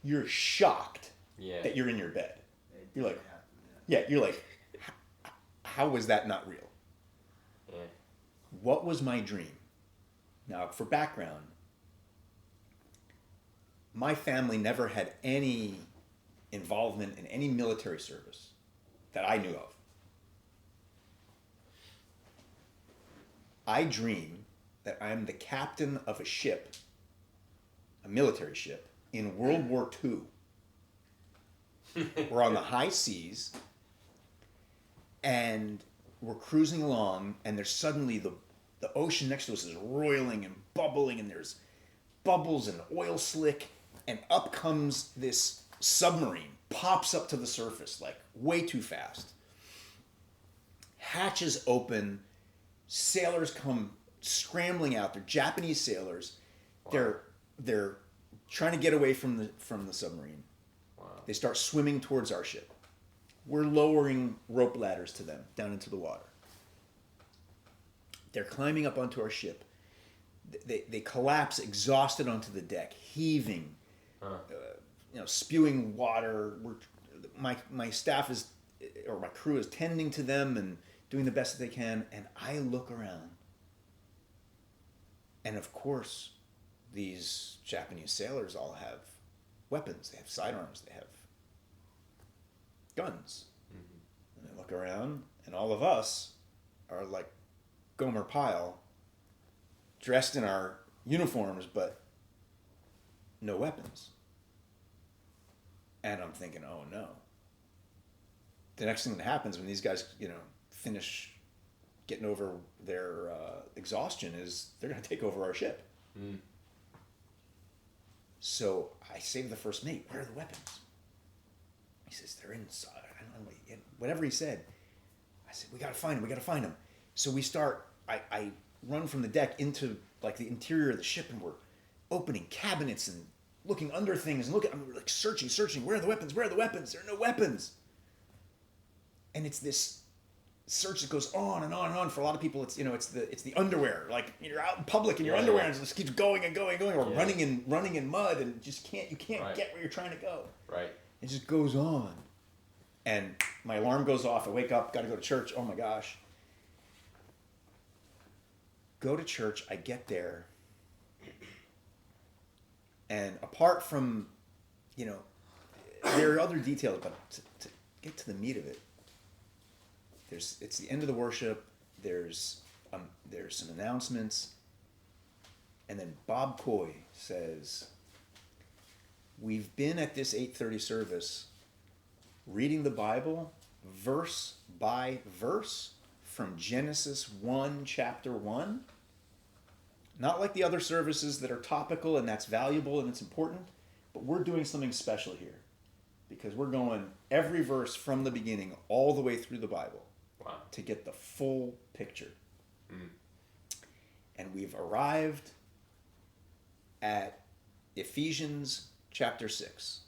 you're shocked Yeah. that you're in your bed. You're like, how was that not real? Yeah. What was my dream? Now, for background, my family never had any involvement in any military service that I knew of. I dream that I'm the captain of a ship, a military ship, in World War II. We're on the high seas, and we're cruising along, and there's suddenly the ocean next to us is roiling and bubbling, and there's bubbles and oil slick, and up comes this submarine, pops up to the surface like way too fast. Hatches open, sailors come scrambling out. They're Japanese sailors. Wow. They're trying to get away from the submarine. Wow. They start swimming towards our ship. We're lowering rope ladders to them down into the water. They're climbing up onto our ship. They collapse exhausted onto the deck, heaving, spewing water. My staff is, or my crew is tending to them and doing the best that they can. And I look around, and of course, these Japanese sailors all have weapons. They have sidearms. They have guns. And I look around, and all of us are like Gomer Pyle, dressed in our uniforms, but no weapons. And I'm thinking, oh no. The next thing that happens when these guys, finish getting over their exhaustion is they're going to take over our ship. So I say to the first mate, where are the weapons? He says, they're inside. I don't know, whatever he said. I said, we got to find them. So we start, I run from the deck into like the interior of the ship, and we're opening cabinets and looking under things and we're like searching. Where are the weapons? There are no weapons. And it's this search that goes on and on and on. For a lot of people, it's the underwear. Like you're out in public in your underwear, and it just keeps going and going, or running in mud, and you can't get where you're trying to go. Right. It just goes on. And my alarm goes off. I wake up, got to go to church. Oh my gosh. Go to church. I get there. And apart from, there are other details, but to get to the meat of it, it's the end of the worship. There's some announcements. And then Bob Coy says, we've been at this 8:30 service reading the Bible verse by verse from Genesis 1, chapter 1. Not like the other services that are topical and that's valuable and it's important, but we're doing something special here because we're going every verse from the beginning all the way through the Bible to get the full picture. And we've arrived at Ephesians chapter 6.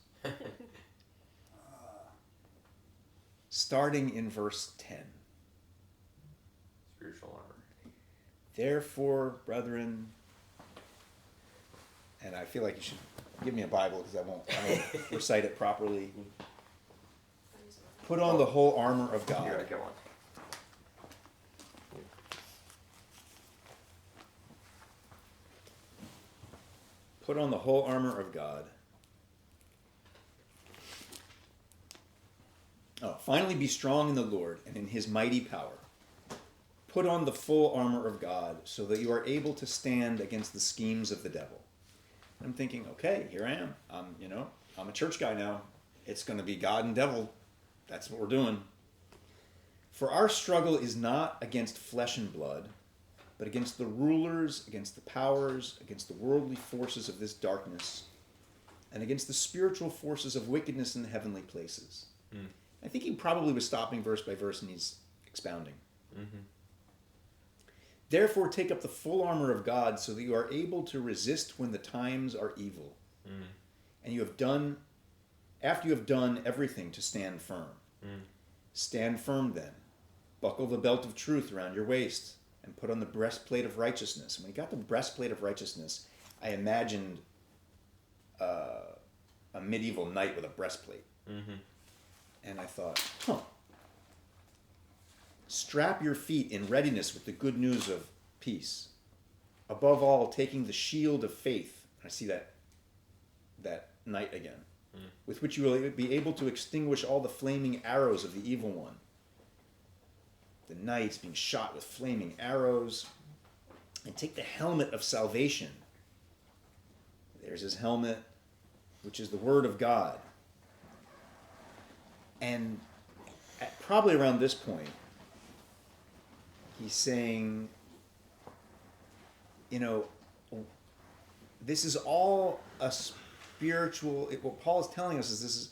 Starting in verse 10. Spiritual armor. Therefore, brethren, and I feel like you should give me a Bible because I won't recite it properly. Put on the whole armor of You gotta God. go on. Put on the whole armor of God. Finally be strong in the Lord and in his mighty power. Put on the full armor of God so that you are able to stand against the schemes of the devil. I'm thinking, okay, here I am. I'm a church guy now. It's going to be God and devil. That's what we're doing. For our struggle is not against flesh and blood, but against the rulers, against the powers, against the worldly forces of this darkness, and against the spiritual forces of wickedness in the heavenly places. I think he probably was stopping verse by verse and he's expounding. Therefore, take up the full armor of God so that you are able to resist when the times are evil. And after you have done everything, to stand firm. Stand firm then. Buckle the belt of truth around your waist and put on the breastplate of righteousness. And when he got the breastplate of righteousness, I imagined a medieval knight with a breastplate. And I thought, strap your feet in readiness with the good news of peace. Above all, taking the shield of faith. I see that knight again. With which you will be able to extinguish all the flaming arrows of the evil one. The knight's being shot with flaming arrows. And take the helmet of salvation. There's his helmet, which is the word of God. And probably around this point, he's saying, this is all a spiritual, what Paul is telling us is this is,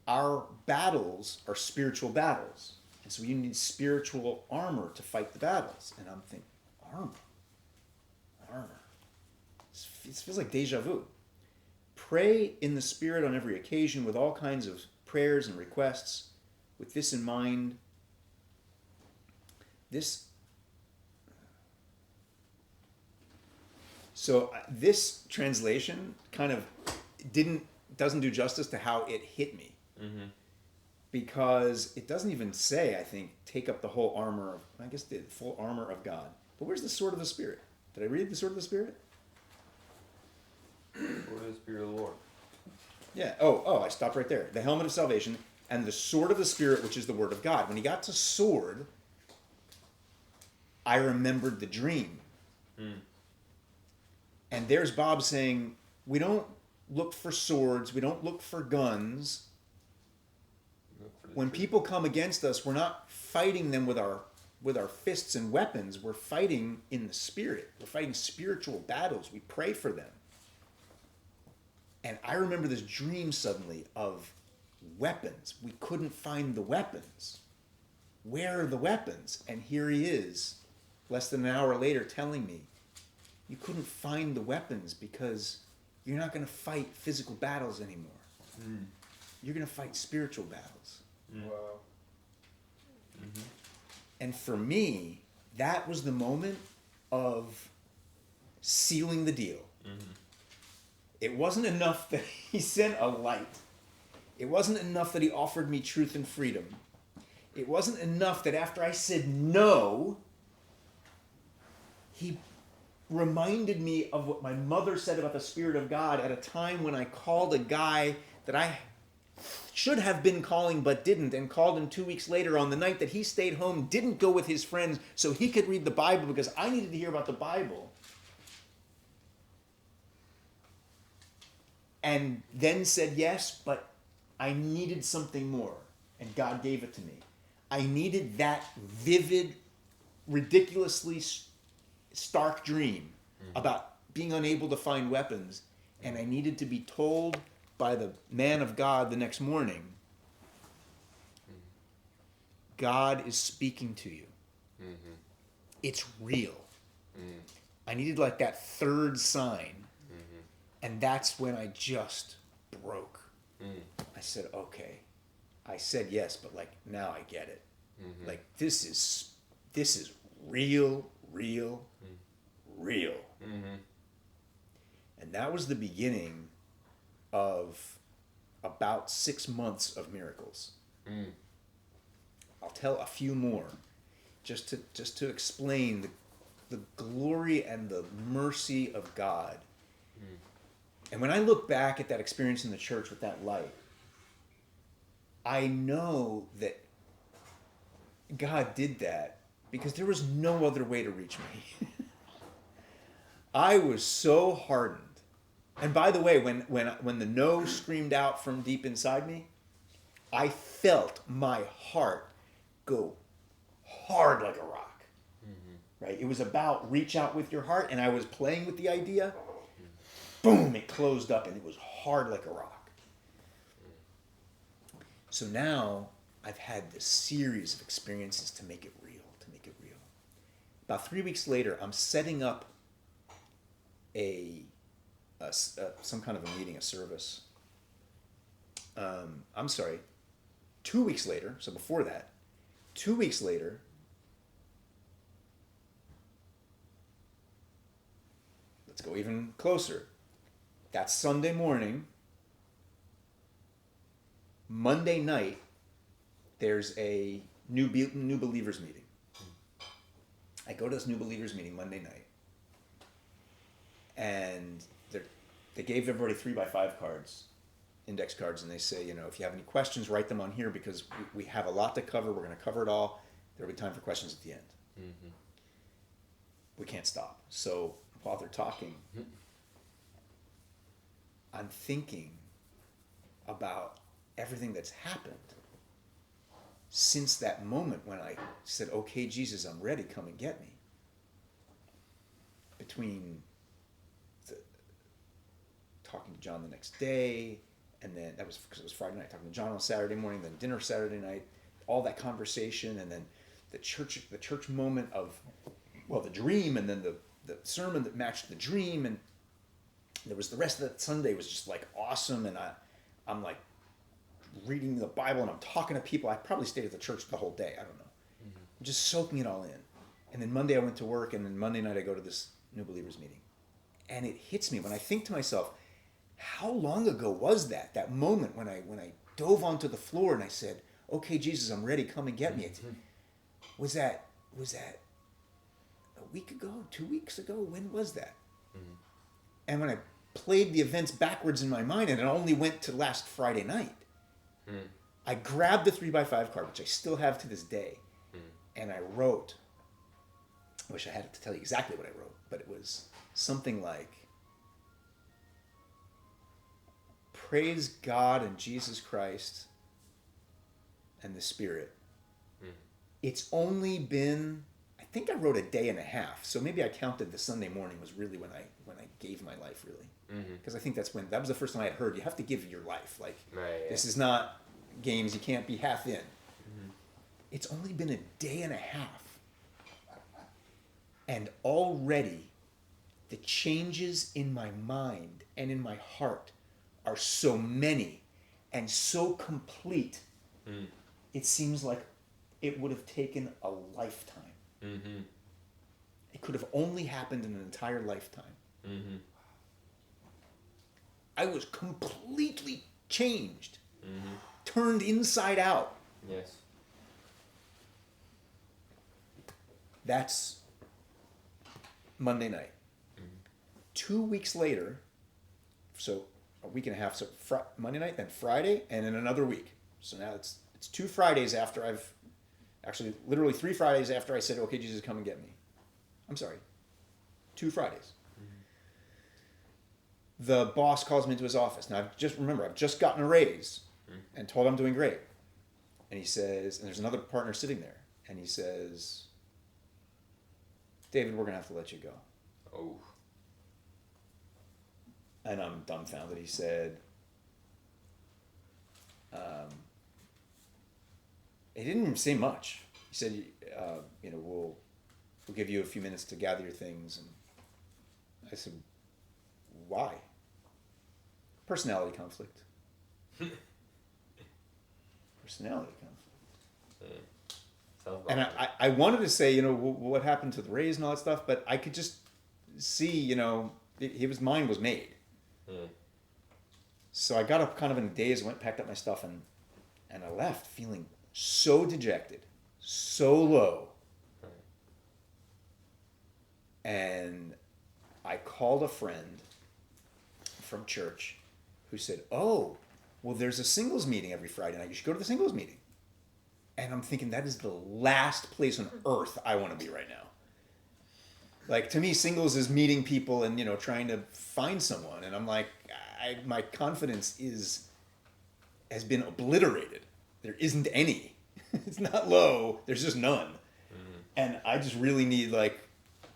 our battles are spiritual battles. And so you need spiritual armor to fight the battles. And I'm thinking, armor. It feels like deja vu. Pray in the Spirit on every occasion with all kinds of prayers and requests. With this in mind, this translation kind of doesn't do justice to how it hit me. Because it doesn't even say, I think, take up the whole armor of, I guess the full armor of God. But where's the sword of the Spirit? Did I read the sword of the Spirit? Sword of the Spirit of the Lord. Yeah. Oh, I stopped right there. The helmet of salvation and the sword of the Spirit, which is the word of God. When he got to sword, I remembered the dream. And there's Bob saying, we don't look for swords, we don't look for guns. When people come against us, we're not fighting them with our fists and weapons. We're fighting in the Spirit. We're fighting spiritual battles. We pray for them. And I remember this dream suddenly of weapons. We couldn't find the weapons. Where are the weapons? And here he is, less than an hour later, telling me, you couldn't find the weapons because you're not going to fight physical battles anymore. You're going to fight spiritual battles. Wow. And for me, that was the moment of sealing the deal. It wasn't enough that he sent a light. It wasn't enough that he offered me truth and freedom. It wasn't enough that after I said no, he reminded me of what my mother said about the Spirit of God at a time when I called a guy that I should have been calling but didn't, and called him 2 weeks later on the night that he stayed home, didn't go with his friends so he could read the Bible because I needed to hear about the Bible. And then said yes, but I needed something more, and God gave it to me. I needed that vivid, ridiculously stark dream about being unable to find weapons, and I needed to be told by the man of God the next morning, God is speaking to you. It's real. I needed like that third sign. And that's when I just broke. I said, okay. I said yes, but like now I get it. Like this is real. And that was the beginning of about 6 months of miracles. I'll tell a few more just to explain the glory and the mercy of God. And when I look back at that experience in the church with that light, I know that God did that because there was no other way to reach me. I was so hardened. And by the way, when the no screamed out from deep inside me, I felt my heart go hard like a rock. Right? It was about reach out with your heart, and I was playing with the idea. Boom, it closed up and it was hard like a rock. So now I've had this series of experiences to make it real. About 3 weeks later, I'm setting up some kind of a meeting, a service. 2 weeks later, so before that, 2 weeks later, let's go even closer. That's Sunday morning. Monday night, there's a new believers meeting. I go to this new believers meeting Monday night, and they gave everybody 3x5 cards, index cards, and they say, if you have any questions, write them on here because we have a lot to cover. We're going to cover it all. There'll be time for questions at the end. Mm-hmm. We can't stop. So while they're talking, I'm thinking about everything that's happened since that moment when I said, okay, Jesus, I'm ready, come and get me. Between talking to John the next day, and then that was because it was Friday night, talking to John on Saturday morning, then dinner Saturday night, all that conversation, and then the church moment of, the dream, and then the sermon that matched the dream, and there was the rest of that Sunday was just like awesome, and I'm like reading the Bible and I'm talking to people. I probably stayed at the church the whole day. I don't know. Mm-hmm. I'm just soaking it all in. And then Monday I went to work, and then Monday night I go to this new believers meeting. And it hits me when I think to myself, how long ago was that moment when I dove onto the floor and I said, okay, Jesus, I'm ready, come and get me. Mm-hmm. Was that a week ago, 2 weeks ago? When was that? Mm-hmm. And when I played the events backwards in my mind, and it only went to last Friday night, I grabbed the 3x5 card, which I still have to this day, and I wrote, I wish I had to tell you exactly what I wrote, but it was something like, praise God and Jesus Christ and the Spirit. It's only been, I think I wrote a day and a half, so maybe I counted the Sunday morning was really when I gave my life, really. Because I think that was the first time I had heard you have to give your life. Like, This is not games, you can't be half in. It's only been a day and a half. And already the changes in my mind and in my heart are so many and so complete. It seems like it would have taken a lifetime. Mm-hmm. It could have only happened in an entire lifetime. Mm-hmm. I was completely changed, turned inside out. Yes. That's Monday night. 2 weeks later, so a week and a half, so Monday night, then Friday, and then another week. So now it's 2 Fridays after actually literally 3 Fridays after I said, okay, Jesus, come and get me. I'm sorry, 2 Fridays. The boss calls me into his office. Now, I've just gotten a raise and told I'm doing great. And he says, and there's another partner sitting there, and he says, David, we're going to have to let you go. Oh. And I'm dumbfounded. He said, he didn't even say much. He said, we'll give you a few minutes to gather your things. And I said, why? Personality conflict. Personality conflict. And I wanted to say, what happened to the raise and all that stuff, but I could just see, his mind was made. So I got up kind of in a daze, packed up my stuff, and I left feeling so dejected, so low. And I called a friend from church who said, oh, well, there's a singles meeting every Friday night. You should go to the singles meeting. And I'm thinking, that is the last place on earth I want to be right now. Like, to me, singles is meeting people and, trying to find someone. And I'm like, my confidence has been obliterated. There isn't any. It's not low. There's just none. And I just really need,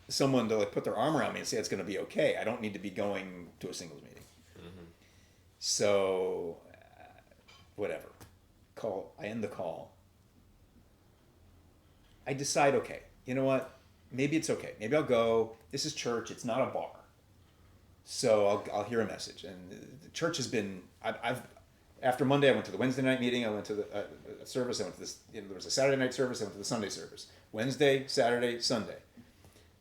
someone to, put their arm around me and say it's going to be okay. I don't need to be going to a singles meeting. So, whatever. I end the call. I decide, okay, you know what? Maybe it's okay. Maybe I'll go. This is church. It's not a bar. So I'll hear a message. And the church has been, after Monday, I went to the Wednesday night meeting. I went to the service. I went to this, there was a Saturday night service. I went to the Sunday service. Wednesday, Saturday, Sunday.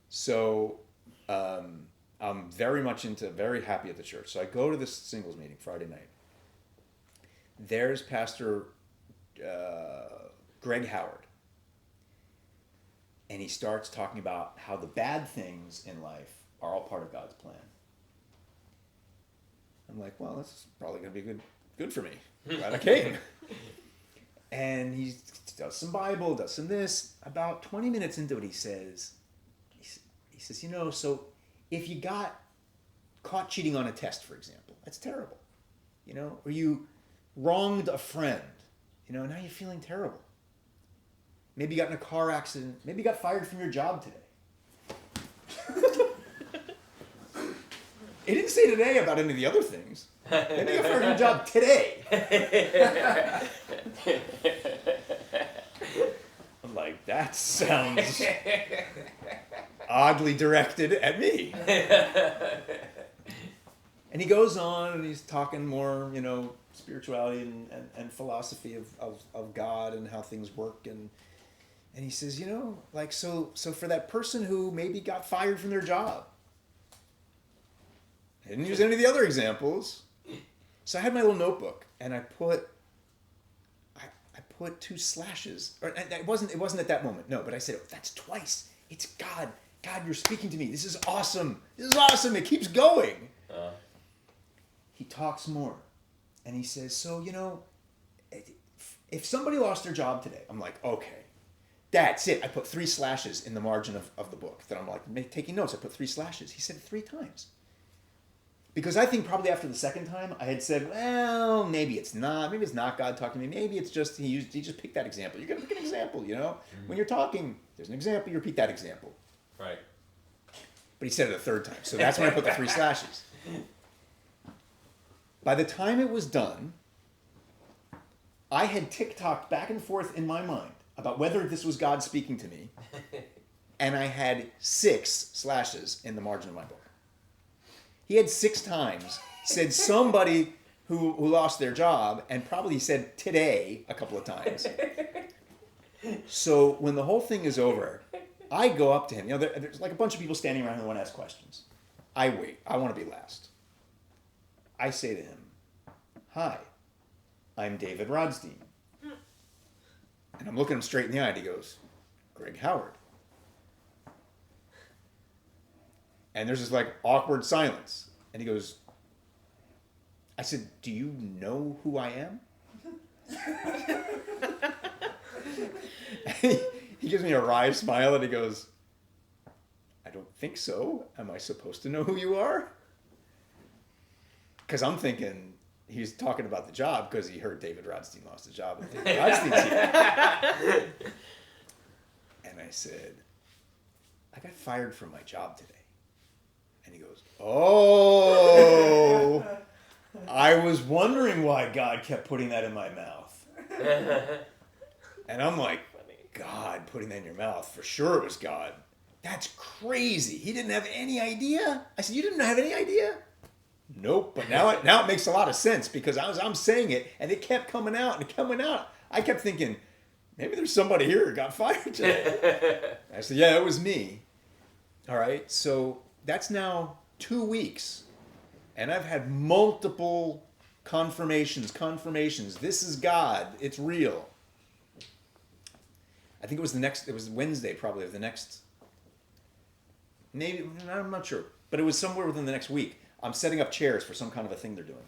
So I'll I'm very happy at the church. So I go to this singles meeting Friday night. There's Pastor Greg Howard. And he starts talking about how the bad things in life are all part of God's plan. I'm like, well, that's probably going to be good for me. Glad I came. And he does some Bible, does some this. About 20 minutes into it, he says, so if you got caught cheating on a test, for example, that's terrible. Or you wronged a friend, now you're feeling terrible. Maybe you got in a car accident. Maybe you got fired from your job today. He didn't say today about any of the other things. Maybe you got fired from your job today. I'm like, that sounds oddly directed at me. And he goes on and he's talking more, spirituality and philosophy of God and how things work. And he says, so for that person who maybe got fired from their job, I didn't use any of the other examples. So I had my little notebook and I put 2 slashes. Or it wasn't at that moment. No, but I said, that's twice. It's God. God, you're speaking to me. This is awesome. It keeps going. He talks more. And he says, so, if somebody lost their job today, I'm like, okay, that's it. I put 3 slashes in the margin of the book that I'm like taking notes. I put 3 slashes. He said it 3 times. Because I think probably after the second time, I had said, well, maybe it's not. Maybe it's not God talking to me. Maybe it's just, he just picked that example. You're going to pick an example, Mm-hmm. When you're talking, there's an example, you repeat that example. Right. But he said it a 3rd time. So that's when I put the 3 slashes. By the time it was done, I had tick-tocked back and forth in my mind about whether this was God speaking to me. And I had 6 slashes in the margin of my book. He had 6 times said somebody who lost their job, and probably said today a couple of times. So when the whole thing is over, I go up to him. There's like a bunch of people standing around who want to ask questions. I wait. I want to be last. I say to him, hi, I'm David Rodstein. And I'm looking him straight in the eye, and he goes, Greg Howard. And there's this awkward silence. And he goes, I said, do you know who I am? He gives me a wry smile and he goes, I don't think so. Am I supposed to know who you are? Because I'm thinking he's talking about the job because he heard David Rodstein lost his job. And David Rodstein's here. And I said, I got fired from my job today. And he goes, oh, I was wondering why God kept putting that in my mouth. And I'm like, God putting that in your mouth? For sure it was God. That's crazy. He didn't have any idea? I said, you didn't have any idea? Nope. But now it makes a lot of sense because I'm saying it and it kept coming out and coming out. I kept thinking, maybe there's somebody here who got fired today. I said, yeah, it was me. All right, so that's now 2 weeks, and I've had multiple confirmations. This is God. It's real. I think it was Wednesday probably of the next, maybe, I'm not sure, but it was somewhere within the next week. I'm setting up chairs for some kind of a thing they're doing.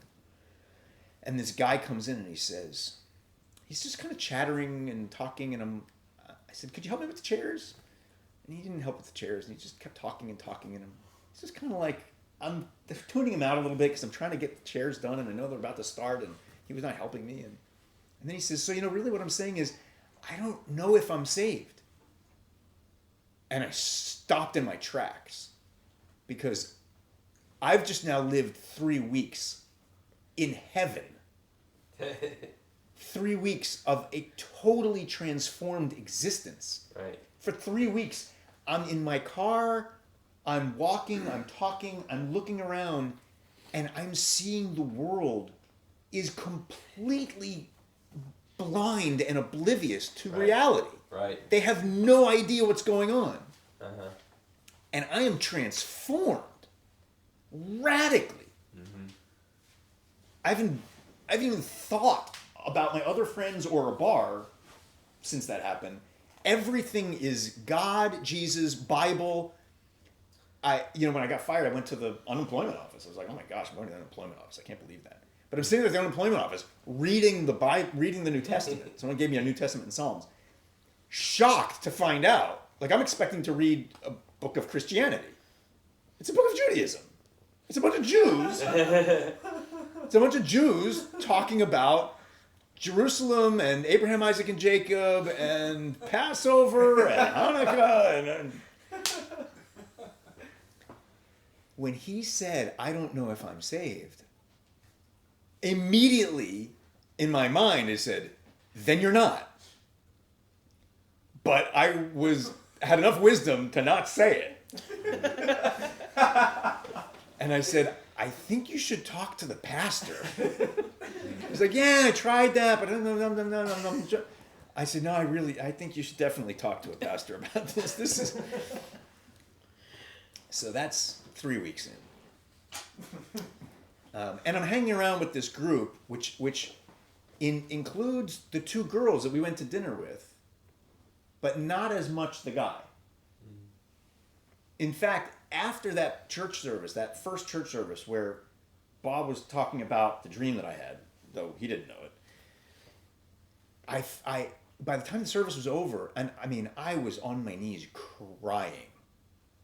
And this guy comes in and he says, he's just kind of chattering and talking, and I said, could you help me with the chairs? And he didn't help with the chairs, and he just kept talking, and it's just kind of like, I'm tuning him out a little bit because I'm trying to get the chairs done, and I know they're about to start, and he was not helping me. And then he says, so, really what I'm saying is, I don't know if I'm saved. And I stopped in my tracks because I've just now lived 3 weeks in heaven. 3 weeks of a totally transformed existence. Right. For 3 weeks, I'm in my car, I'm walking, I'm talking, I'm looking around, and I'm seeing the world is completely blind and oblivious to reality. Right. They have no idea what's going on. Uh-huh. And I am transformed. I haven't even thought about my other friends or a bar since that happened. Everything is God, Jesus, Bible. When I got fired, I went to the unemployment office. I was like, oh my gosh, I'm going to the unemployment office. I can't believe that. But I'm sitting there at the unemployment office reading the New Testament. Someone gave me a New Testament and Psalms. Shocked to find out. Like, I'm expecting to read a book of Christianity. It's a book of Judaism. It's a bunch of Jews. It's a bunch of Jews talking about Jerusalem and Abraham, Isaac, and Jacob and Passover and Hanukkah. And when he said, I don't know if I'm saved, immediately in my mind it said, then you're not. But I had enough wisdom to not say it. And I said, I think you should talk to the pastor. He's like, yeah, I tried that, but no. I said, no, I think you should definitely talk to a pastor about this. So that's 3 weeks in. And I'm hanging around with this group, which includes the 2 girls that we went to dinner with, but not as much the guy. In fact, after that church service, that first church service where Bob was talking about the dream that I had, though he didn't know it, I by the time the service was over, and I mean, I was on my knees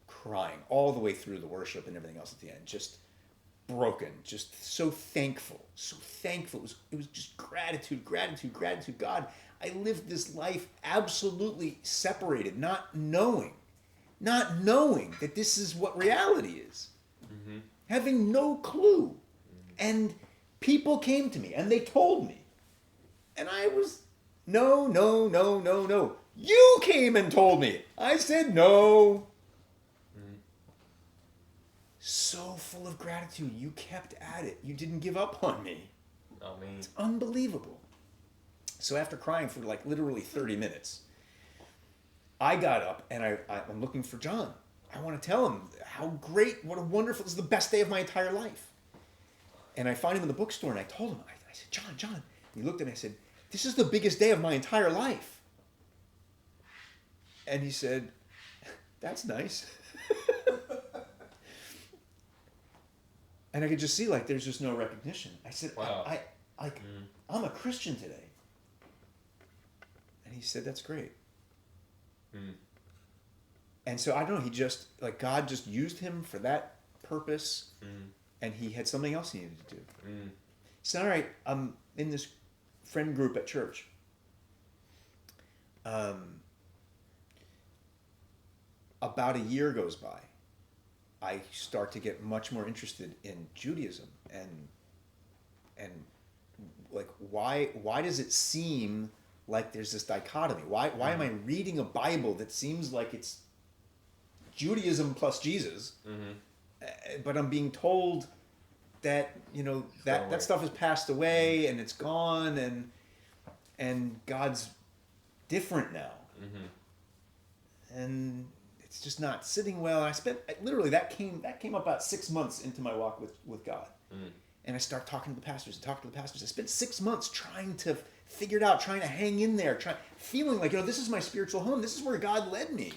crying all the way through the worship and everything else at the end, just broken, just so thankful. It was just gratitude. God, I lived this life absolutely separated, not knowing that this is what reality is. Mm-hmm. Having no clue. Mm-hmm. And people came to me and they told me. And I was, no. You came and told me. I said no. Mm-hmm. So full of gratitude. You kept at it. You didn't give up on me. Not me. It's unbelievable. So after crying for like literally 30 minutes, I got up and I'm looking for John. I want to tell him how great, what a wonderful, this is the best day of my entire life. And I find him in the bookstore and I told him, I said, John. And he looked at me and I said, this is the biggest day of my entire life. And he said, that's nice. And I could just see like there's just no recognition. I said, wow. I'm a Christian today. And he said, that's great. Mm. And so I don't know, he just, like God just used him for that purpose, and he had something else he needed to do. Mm. He said, all right, I'm in this friend group at church. About a year goes by. I start to get much more interested in Judaism and like why does it seem like there's this dichotomy? Why am I reading a Bible that seems like it's Judaism plus Jesus, but I'm being told that that stuff has passed away and it's gone and God's different now, and it's just not sitting well. And literally that came up about 6 months into my walk with God, and I start talking to the pastors. I spent 6 months trying to figure it out, trying to hang in there, feeling like, this is my spiritual home. This is where God led me.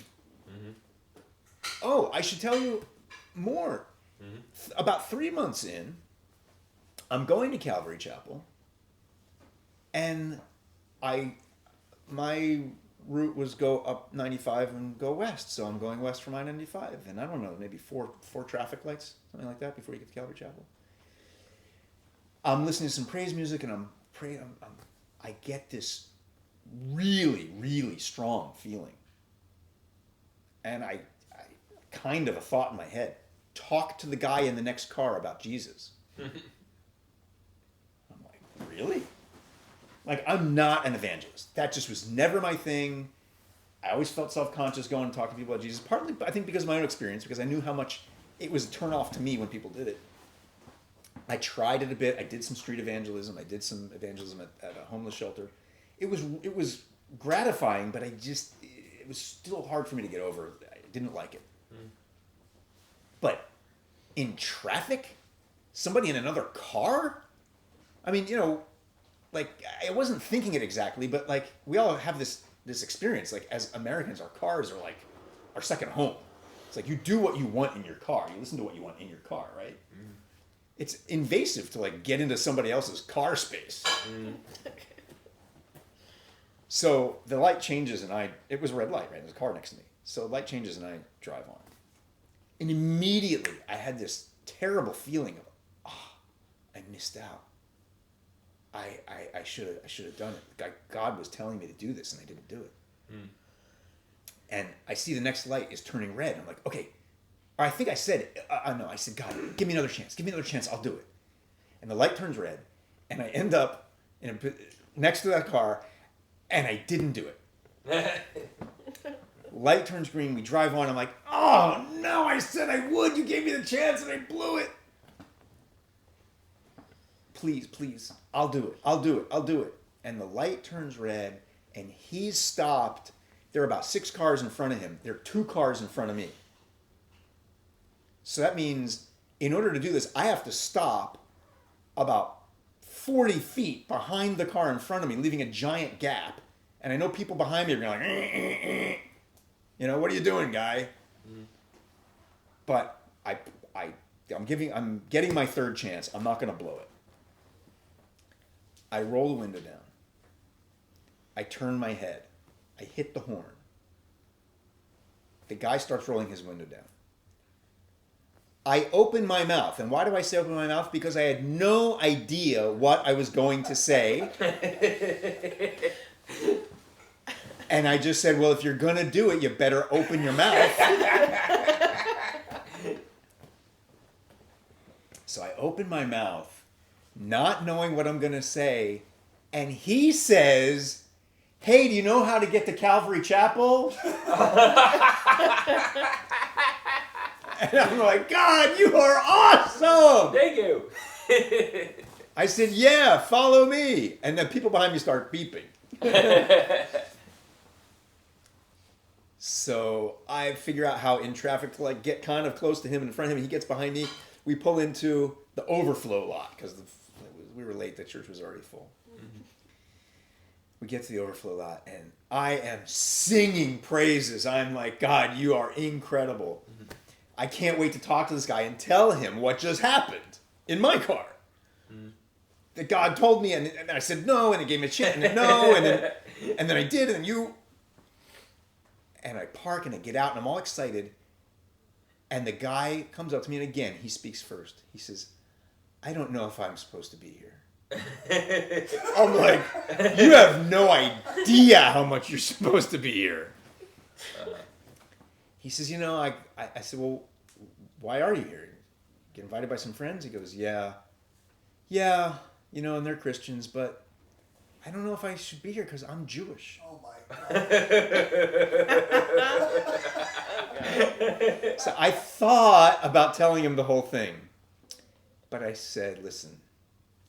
Mm-hmm. Oh, I should tell you more. Mm-hmm. About 3 months in, I'm going to Calvary Chapel, and my route was go up 95 and go west. So I'm going west from I-95, and I don't know, maybe four traffic lights, something like that, before you get to Calvary Chapel. I'm listening to some praise music, and I'm praying. I get this really, really strong feeling. And I kind of a thought in my head, talk to the guy in the next car about Jesus. I'm like, really? Like, I'm not an evangelist. That just was never my thing. I always felt self-conscious going and talking to people about Jesus, partly, I think, because of my own experience, because I knew how much it was a turn-off to me when people did it. I tried it a bit. I did some street evangelism. I did some evangelism at a homeless shelter. It was gratifying, but it was still hard for me to get over. I didn't like it. But in traffic, somebody in another car I mean, like I wasn't thinking it exactly, but like we all have this experience. Like as Americans, our cars are like our second home. It's like you do what you want in your car. You listen to what you want in your car, right? Mm. It's invasive to like get into somebody else's car space. Mm. So the light changes and it was a red light, right? There's a car next to me. So the light changes and I drive on. And immediately I had this terrible feeling of, I missed out. I should have done it. God was telling me to do this and I didn't do it. Mm. And I see the next light is turning red. I'm like, okay. Or I think I said, no, I said, God, give me another chance. Give me another chance. I'll do it. And the light turns red and I end up next to that car and I didn't do it. Light turns green. We drive on. I'm like, oh no, I said I would. You gave me the chance and I blew it. Please, I'll do it. And the light turns red and he's stopped. There are about 6 cars in front of him. There are 2 cars in front of me. So that means in order to do this, I have to stop about 40 feet behind the car in front of me, leaving a giant gap. And I know people behind me are going like, what are you doing, guy? Mm. But I'm getting my third chance. I'm not going to blow it. I roll the window down. I turn my head. I hit the horn. The guy starts rolling his window down. I open my mouth. And why do I say open my mouth? Because I had no idea what I was going to say. And I just said, well, if you're going to do it, you better open your mouth. So I open my mouth, not knowing what I'm going to say. And he says, hey, do you know how to get to Calvary Chapel? And I'm like, God, you are awesome. Thank you. I said, yeah, follow me. And then people behind me start beeping. So I figure out how in traffic to like get kind of close to him and in front of him. He gets behind me. We pull into the overflow lot because we were late. The church was already full. Mm-hmm. We get to the overflow lot and I am singing praises. I'm like, God, you are incredible. Mm-hmm. I can't wait to talk to this guy and tell him what just happened in my car. Mm-hmm. That God told me and I said no and it gave me a chance and no and then I did and then you... And I park and I get out and I'm all excited. And the guy comes up to me and again, he speaks first. He says, I don't know if I'm supposed to be here. I'm like, you have no idea how much you're supposed to be here. He says, I said, well, why are you here? Get invited by some friends? He goes, yeah, and they're Christians, but I don't know if I should be here because I'm Jewish. Oh my God. So I thought about telling him the whole thing. But I said, listen,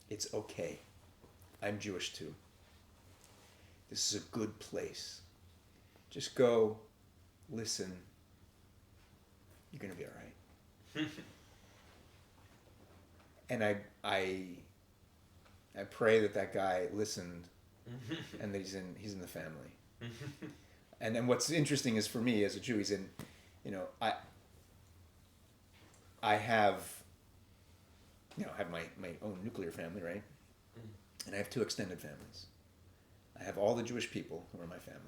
it's okay. I'm Jewish too. This is a good place. Just go, listen. You're going to be all right. And I pray that guy listened and that he's in the family. And then what's interesting is for me as a Jew, he's in, I have my own nuclear family, right? And I have 2 extended families. I have all the Jewish people who are my family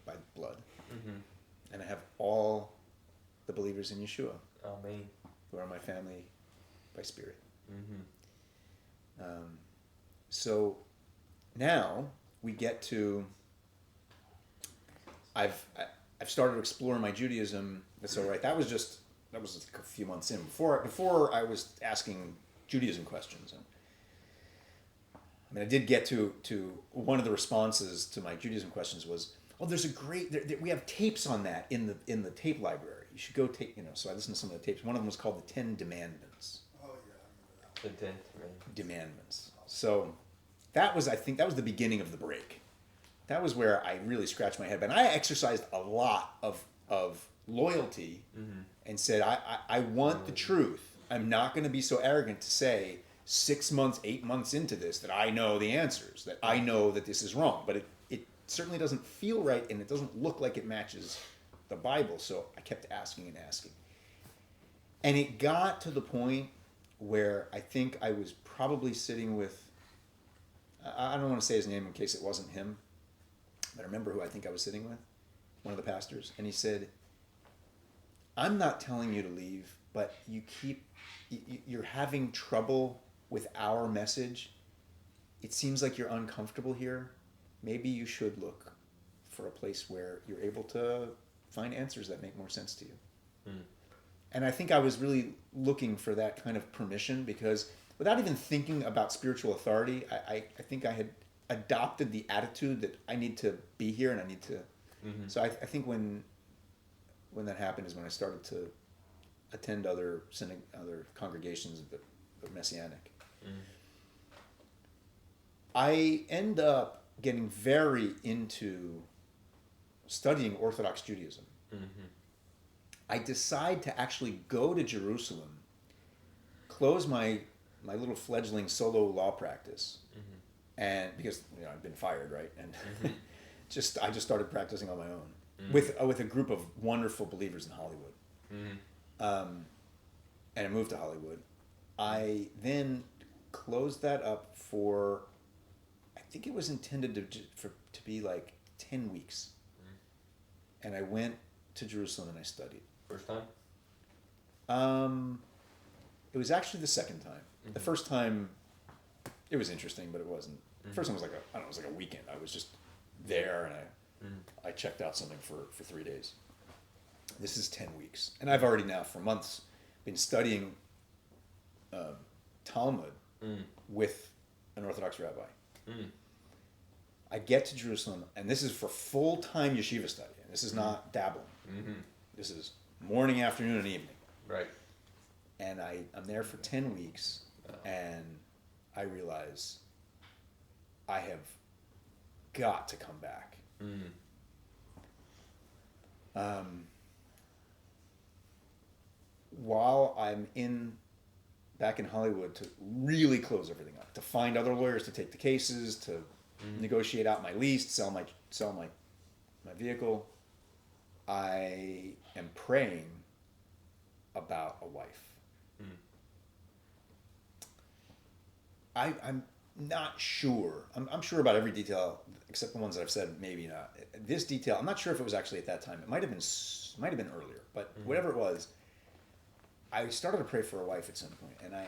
by blood. Mm-hmm. And I have all the believers in Yeshua. Amen. Who are my family by spirit. Mm-hmm. So now we get to... I've started to explore my Judaism. So right, that was a few months in. Before I was asking Judaism questions. I mean, I did get to one of the responses to my Judaism questions was, there's a great we have tapes on that in the tape library. You should go take So I listened to some of the tapes. One of them was called the 10 Demandments. Oh yeah, I remember that. The 10 Demandments. So I think that was the beginning of the break. That was where I really scratched my head. But I exercised a lot of loyalty and said, I want the truth. I'm not going to be so arrogant to say 6 months, 8 months into this that I know the answers, that I know that this is wrong, but it certainly doesn't feel right, and it doesn't look like it matches the Bible. So I kept asking and asking. And it got to the point where I think I was probably sitting with, I don't want to say his name in case it wasn't him, but I remember who I think I was sitting with, one of the pastors, and he said, I'm not telling you to leave, but you're having trouble with our message. It seems like you're uncomfortable here. Maybe you should look for a place where you're able to find answers that make more sense to you. And I think I was really looking for that kind of permission, because without even thinking about spiritual authority, I think I had adopted the attitude that I need to be here and I need to. So I think when that happened is when I started to attend other congregations that were Messianic. I end up getting very into studying Orthodox Judaism. I decide to actually go to Jerusalem, close my little fledgling solo law practice, and because I'd been fired, right, and I just started practicing on my own with a group of wonderful believers in Hollywood, and I moved to Hollywood. I then closed that up for, I think it was intended to be like 10 weeks, and I went to Jerusalem and I studied. First time? It was actually the second time. The first time, it was interesting, but it wasn't. The first time was it was like a weekend. I was just there, and I checked out something for 3 days. This is 10 weeks. And I've already now, for months, been studying Talmud with an Orthodox rabbi. I get to Jerusalem, and this is for full-time yeshiva study. And this is not dabbling. This is morning, afternoon, and evening. Right. And I'm there for 10 weeks, and I realize I have got to come back. While I'm back in Hollywood to really close everything up, to find other lawyers to take the cases, to negotiate out my lease, sell my vehicle, I am praying about a wife. I'm not sure. I'm sure about every detail except the ones that I've said. Maybe not. This detail, I'm not sure if it was actually at that time. It might have been earlier. But whatever it was, I started to pray for a wife at some point, and I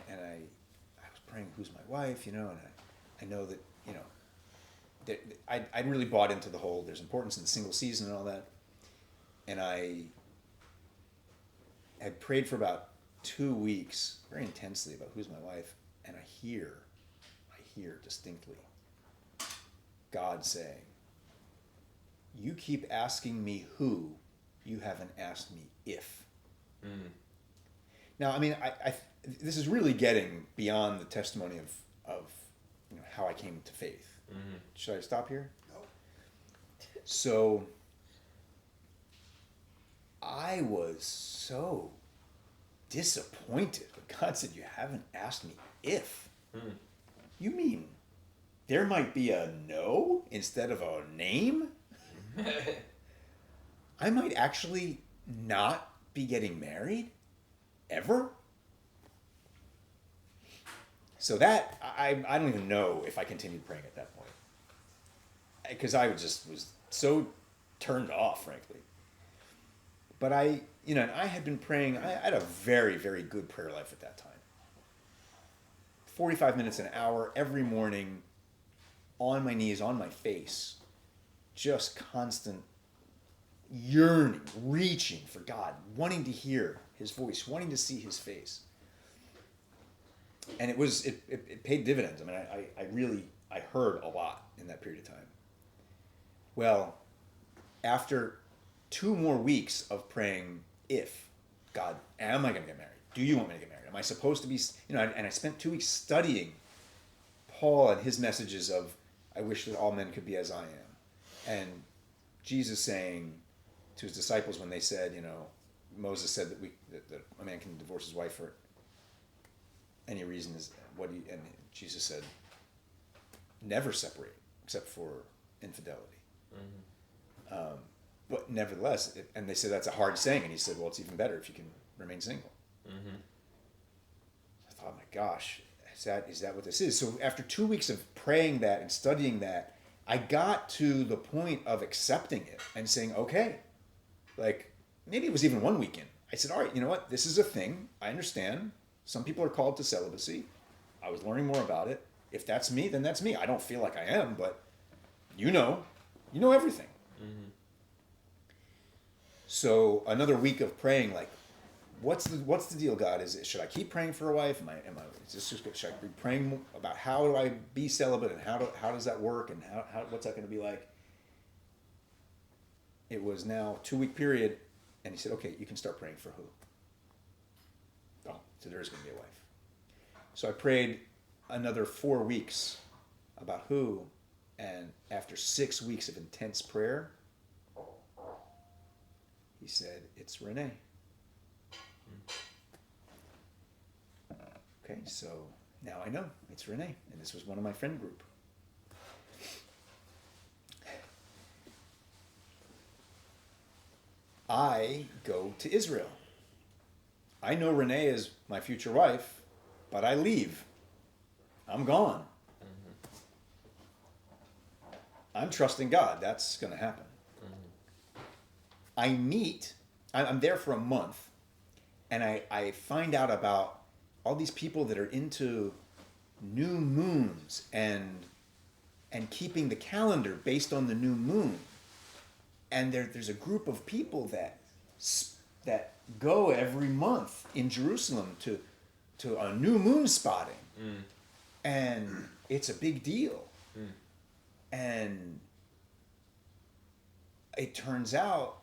was praying, who's my wife, and I know that that I really bought into the whole there's importance in the single season and all that, and I had prayed for about 2 weeks very intensely about who's my wife, and I hear distinctly God saying, you keep asking me who, you haven't asked me if. Now, I mean, I this is really getting beyond the testimony of how I came to faith. Should I stop here? No. So I was so disappointed when God said, you haven't asked me if. You mean there might be a no instead of a name? I might actually not be getting married ever? So that, I don't even know if I continued praying at that point. Because I was so turned off, frankly. But I had been praying, I had a very, very good prayer life at that time. 45 minutes, an hour, every morning, on my knees, on my face, just constant yearning, reaching for God, wanting to hear his voice, wanting to see his face. And it paid dividends. I mean, I heard a lot in that period of time. Well, after 2 more weeks of praying, if, God, am I going to get married? Do you want me to get married? Am I supposed to be, and I spent 2 weeks studying Paul and his messages of, I wish that all men could be as I am. And Jesus saying to his disciples when they said, Moses said that a man can divorce his wife for any reason what do you, and Jesus said, never separate except for infidelity. But nevertheless, and they said that's a hard saying, and he said, well, it's even better if you can remain single. I thought, my gosh, is that what this is? So after 2 weeks of praying that and studying that, I got to the point of accepting it and saying, okay, like maybe it was even 1 weekend. I said, all right, you know what? This is a thing. I understand. Some people are called to celibacy. I was learning more about it. If that's me, then that's me. I don't feel like I am, but you know everything. So another week of praying, like, what's the deal, God? Should I keep praying for a wife? Should I be praying about how do I be celibate and how does that work and how what's that going to be like? It was now 2 week period, and he said, okay, you can start praying for who? Oh, so there is going to be a wife. So I prayed another 4 weeks about who, and after 6 weeks of intense prayer, he said, it's Renee. Okay, so now I know it's Renee, and this was one of my friend group. I go to Israel. I know Renee is my future wife, but I leave. I'm gone. I'm trusting God. That's going to happen. I'm there for a month, and I find out about all these people that are into new moons and keeping the calendar based on the new moon. And there's a group of people that go every month in Jerusalem to a new moon spotting. And it's a big deal. And it turns out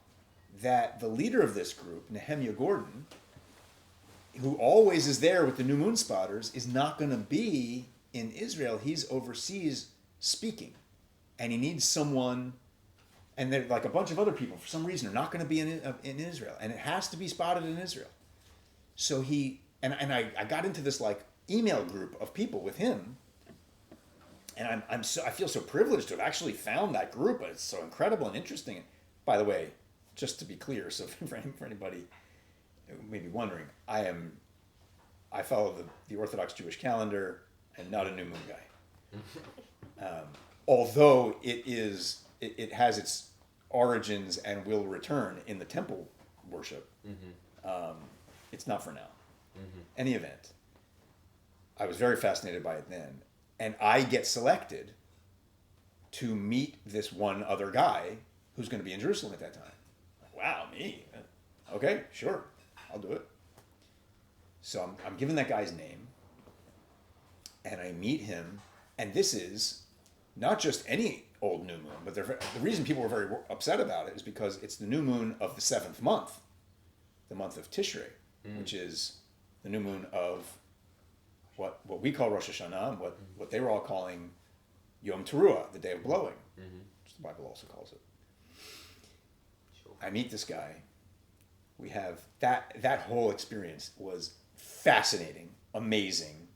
that the leader of this group, Nehemiah Gordon, who always is there with the new moon spotters, is not going to be in Israel. He's overseas speaking. And he needs someone, and they're like a bunch of other people, for some reason, are not going to be in Israel. And it has to be spotted in Israel. So I got into this like email group of people with him. And I feel so privileged to have actually found that group. It's so incredible and interesting. By the way, just to be clear, so for anybody who may be wondering, I follow the Orthodox Jewish calendar and not a new moon guy. Although it has its origins and will return in the temple worship. It's not for now. Any event, I was very fascinated by it then. And I get selected to meet this one other guy who's going to be in Jerusalem at that time. Wow, me? Okay, sure, I'll do it. So I'm given that guy's name, and I meet him, and this is not just any old new moon, but the reason people were very upset about it is because it's the new moon of the 7th month, the month of Tishrei, which is the new moon of what we call Rosh Hashanah, and what they were all calling Yom Teruah, the day of blowing, which the Bible also calls it. Sure. I meet this guy. We have that whole experience was fascinating, amazing.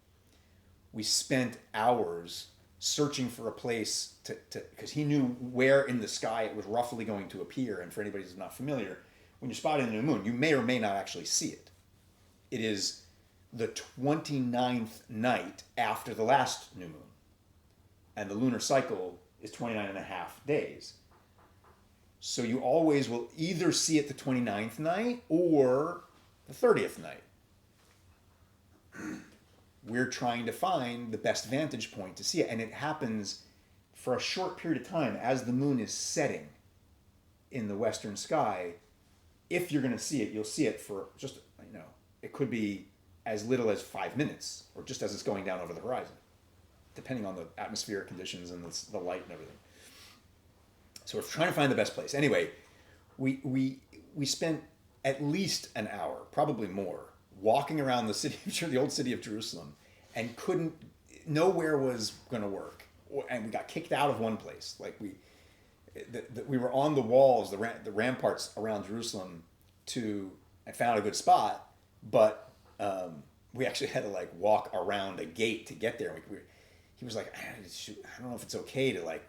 We spent hours searching for a place to because he knew where in the sky it was roughly going to appear. And for anybody who's not familiar, when you're spotting the new moon, you may or may not actually see it. It is the 29th night after the last new moon. And the lunar cycle is 29 and a half days. So you always will either see it the 29th night or the 30th night. We're trying to find the best vantage point to see it. And it happens for a short period of time as the moon is setting in the western sky. If you're going to see it, you'll see it for just, it could be as little as 5 minutes, or just as it's going down over the horizon, depending on the atmospheric conditions and the light and everything. So we're trying to find the best place. Anyway, we spent at least an hour, probably more, walking around the old city of Jerusalem, and nowhere was going to work. And we got kicked out of one place. Like we were on the walls, the ramparts around Jerusalem, and found a good spot, but we actually had to like walk around a gate to get there. He was like, I don't know if it's okay to like,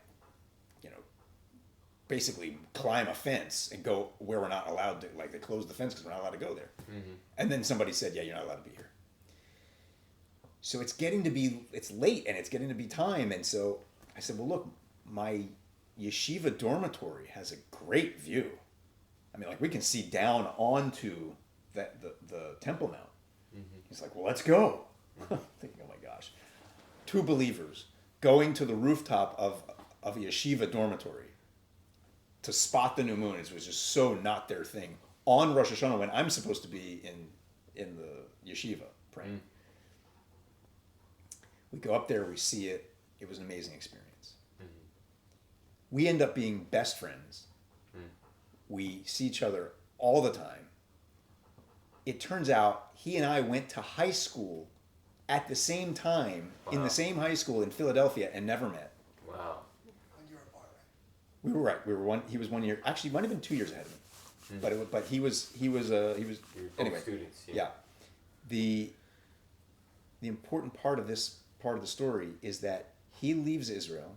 basically climb a fence and go where we're not allowed to. Like they closed the fence because we're not allowed to go there. Mm-hmm. And then somebody said, yeah, you're not allowed to be here. So it's late and it's getting to be time. And so I said, well, look, my yeshiva dormitory has a great view. I mean, like we can see down onto the Temple Mount. Mm-hmm. He's like, well, let's go. I'm thinking, oh my gosh. 2 believers going to the rooftop of a yeshiva dormitory to spot the new moon. It was just so not their thing. On Rosh Hashanah when I'm supposed to be in the yeshiva praying. Mm. We go up there, we see it. It was an amazing experience. Mm-hmm. We end up being best friends. Mm. We see each other all the time. It turns out he and I went to high school at the same time, in the same high school in Philadelphia, and never met. Wow. We were right. We were one. He was 1 year. Actually, he might have been 2 years ahead of me. Mm. But he was anyway. Students. Yeah. The important part of this part of the story is that he leaves Israel,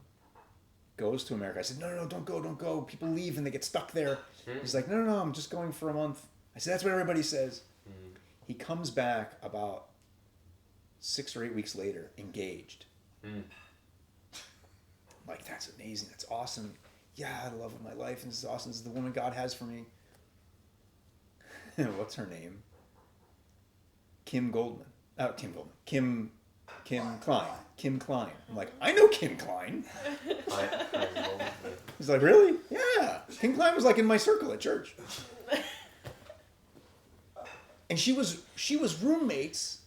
goes to America. I said, no, don't go. People leave and they get stuck there. Mm. He's like, no, I'm just going for a month. I said, that's what everybody says. Mm. He comes back about 6 or 8 weeks later, engaged. Mm. Like, that's amazing. That's awesome. Yeah, the love of my life, and this is awesome. This is the woman God has for me. What's her name? Kim Klein. Kim Klein. I'm like, I know Kim Klein. He's like, really? Yeah. Kim Klein was like in my circle at church. And she was roommates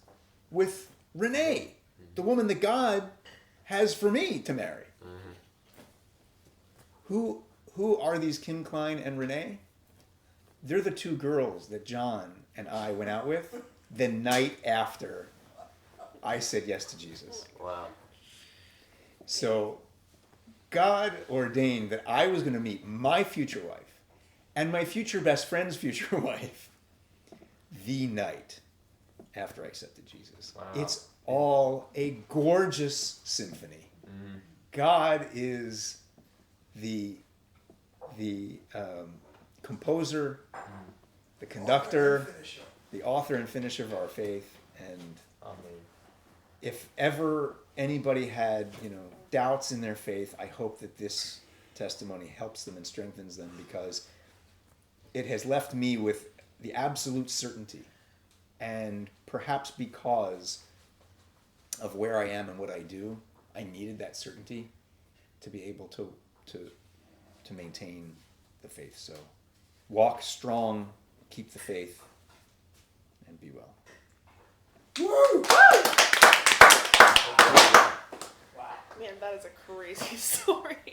with Renee, the woman that God has for me to marry. Who are these Kim Klein and Renee? They're the 2 girls that John and I went out with the night after I said yes to Jesus. Wow. So God ordained that I was going to meet my future wife and my future best friend's future wife the night after I accepted Jesus. Wow. It's all a gorgeous symphony. Mm. God is the composer, the conductor, the author and finisher of our faith. And if ever anybody had, doubts in their faith, I hope that this testimony helps them and strengthens them, because it has left me with the absolute certainty, and perhaps because of where I am and what I do, I needed that certainty to be able to maintain the faith. So walk strong, keep the faith, and be well. Woo! Man, that is a crazy story.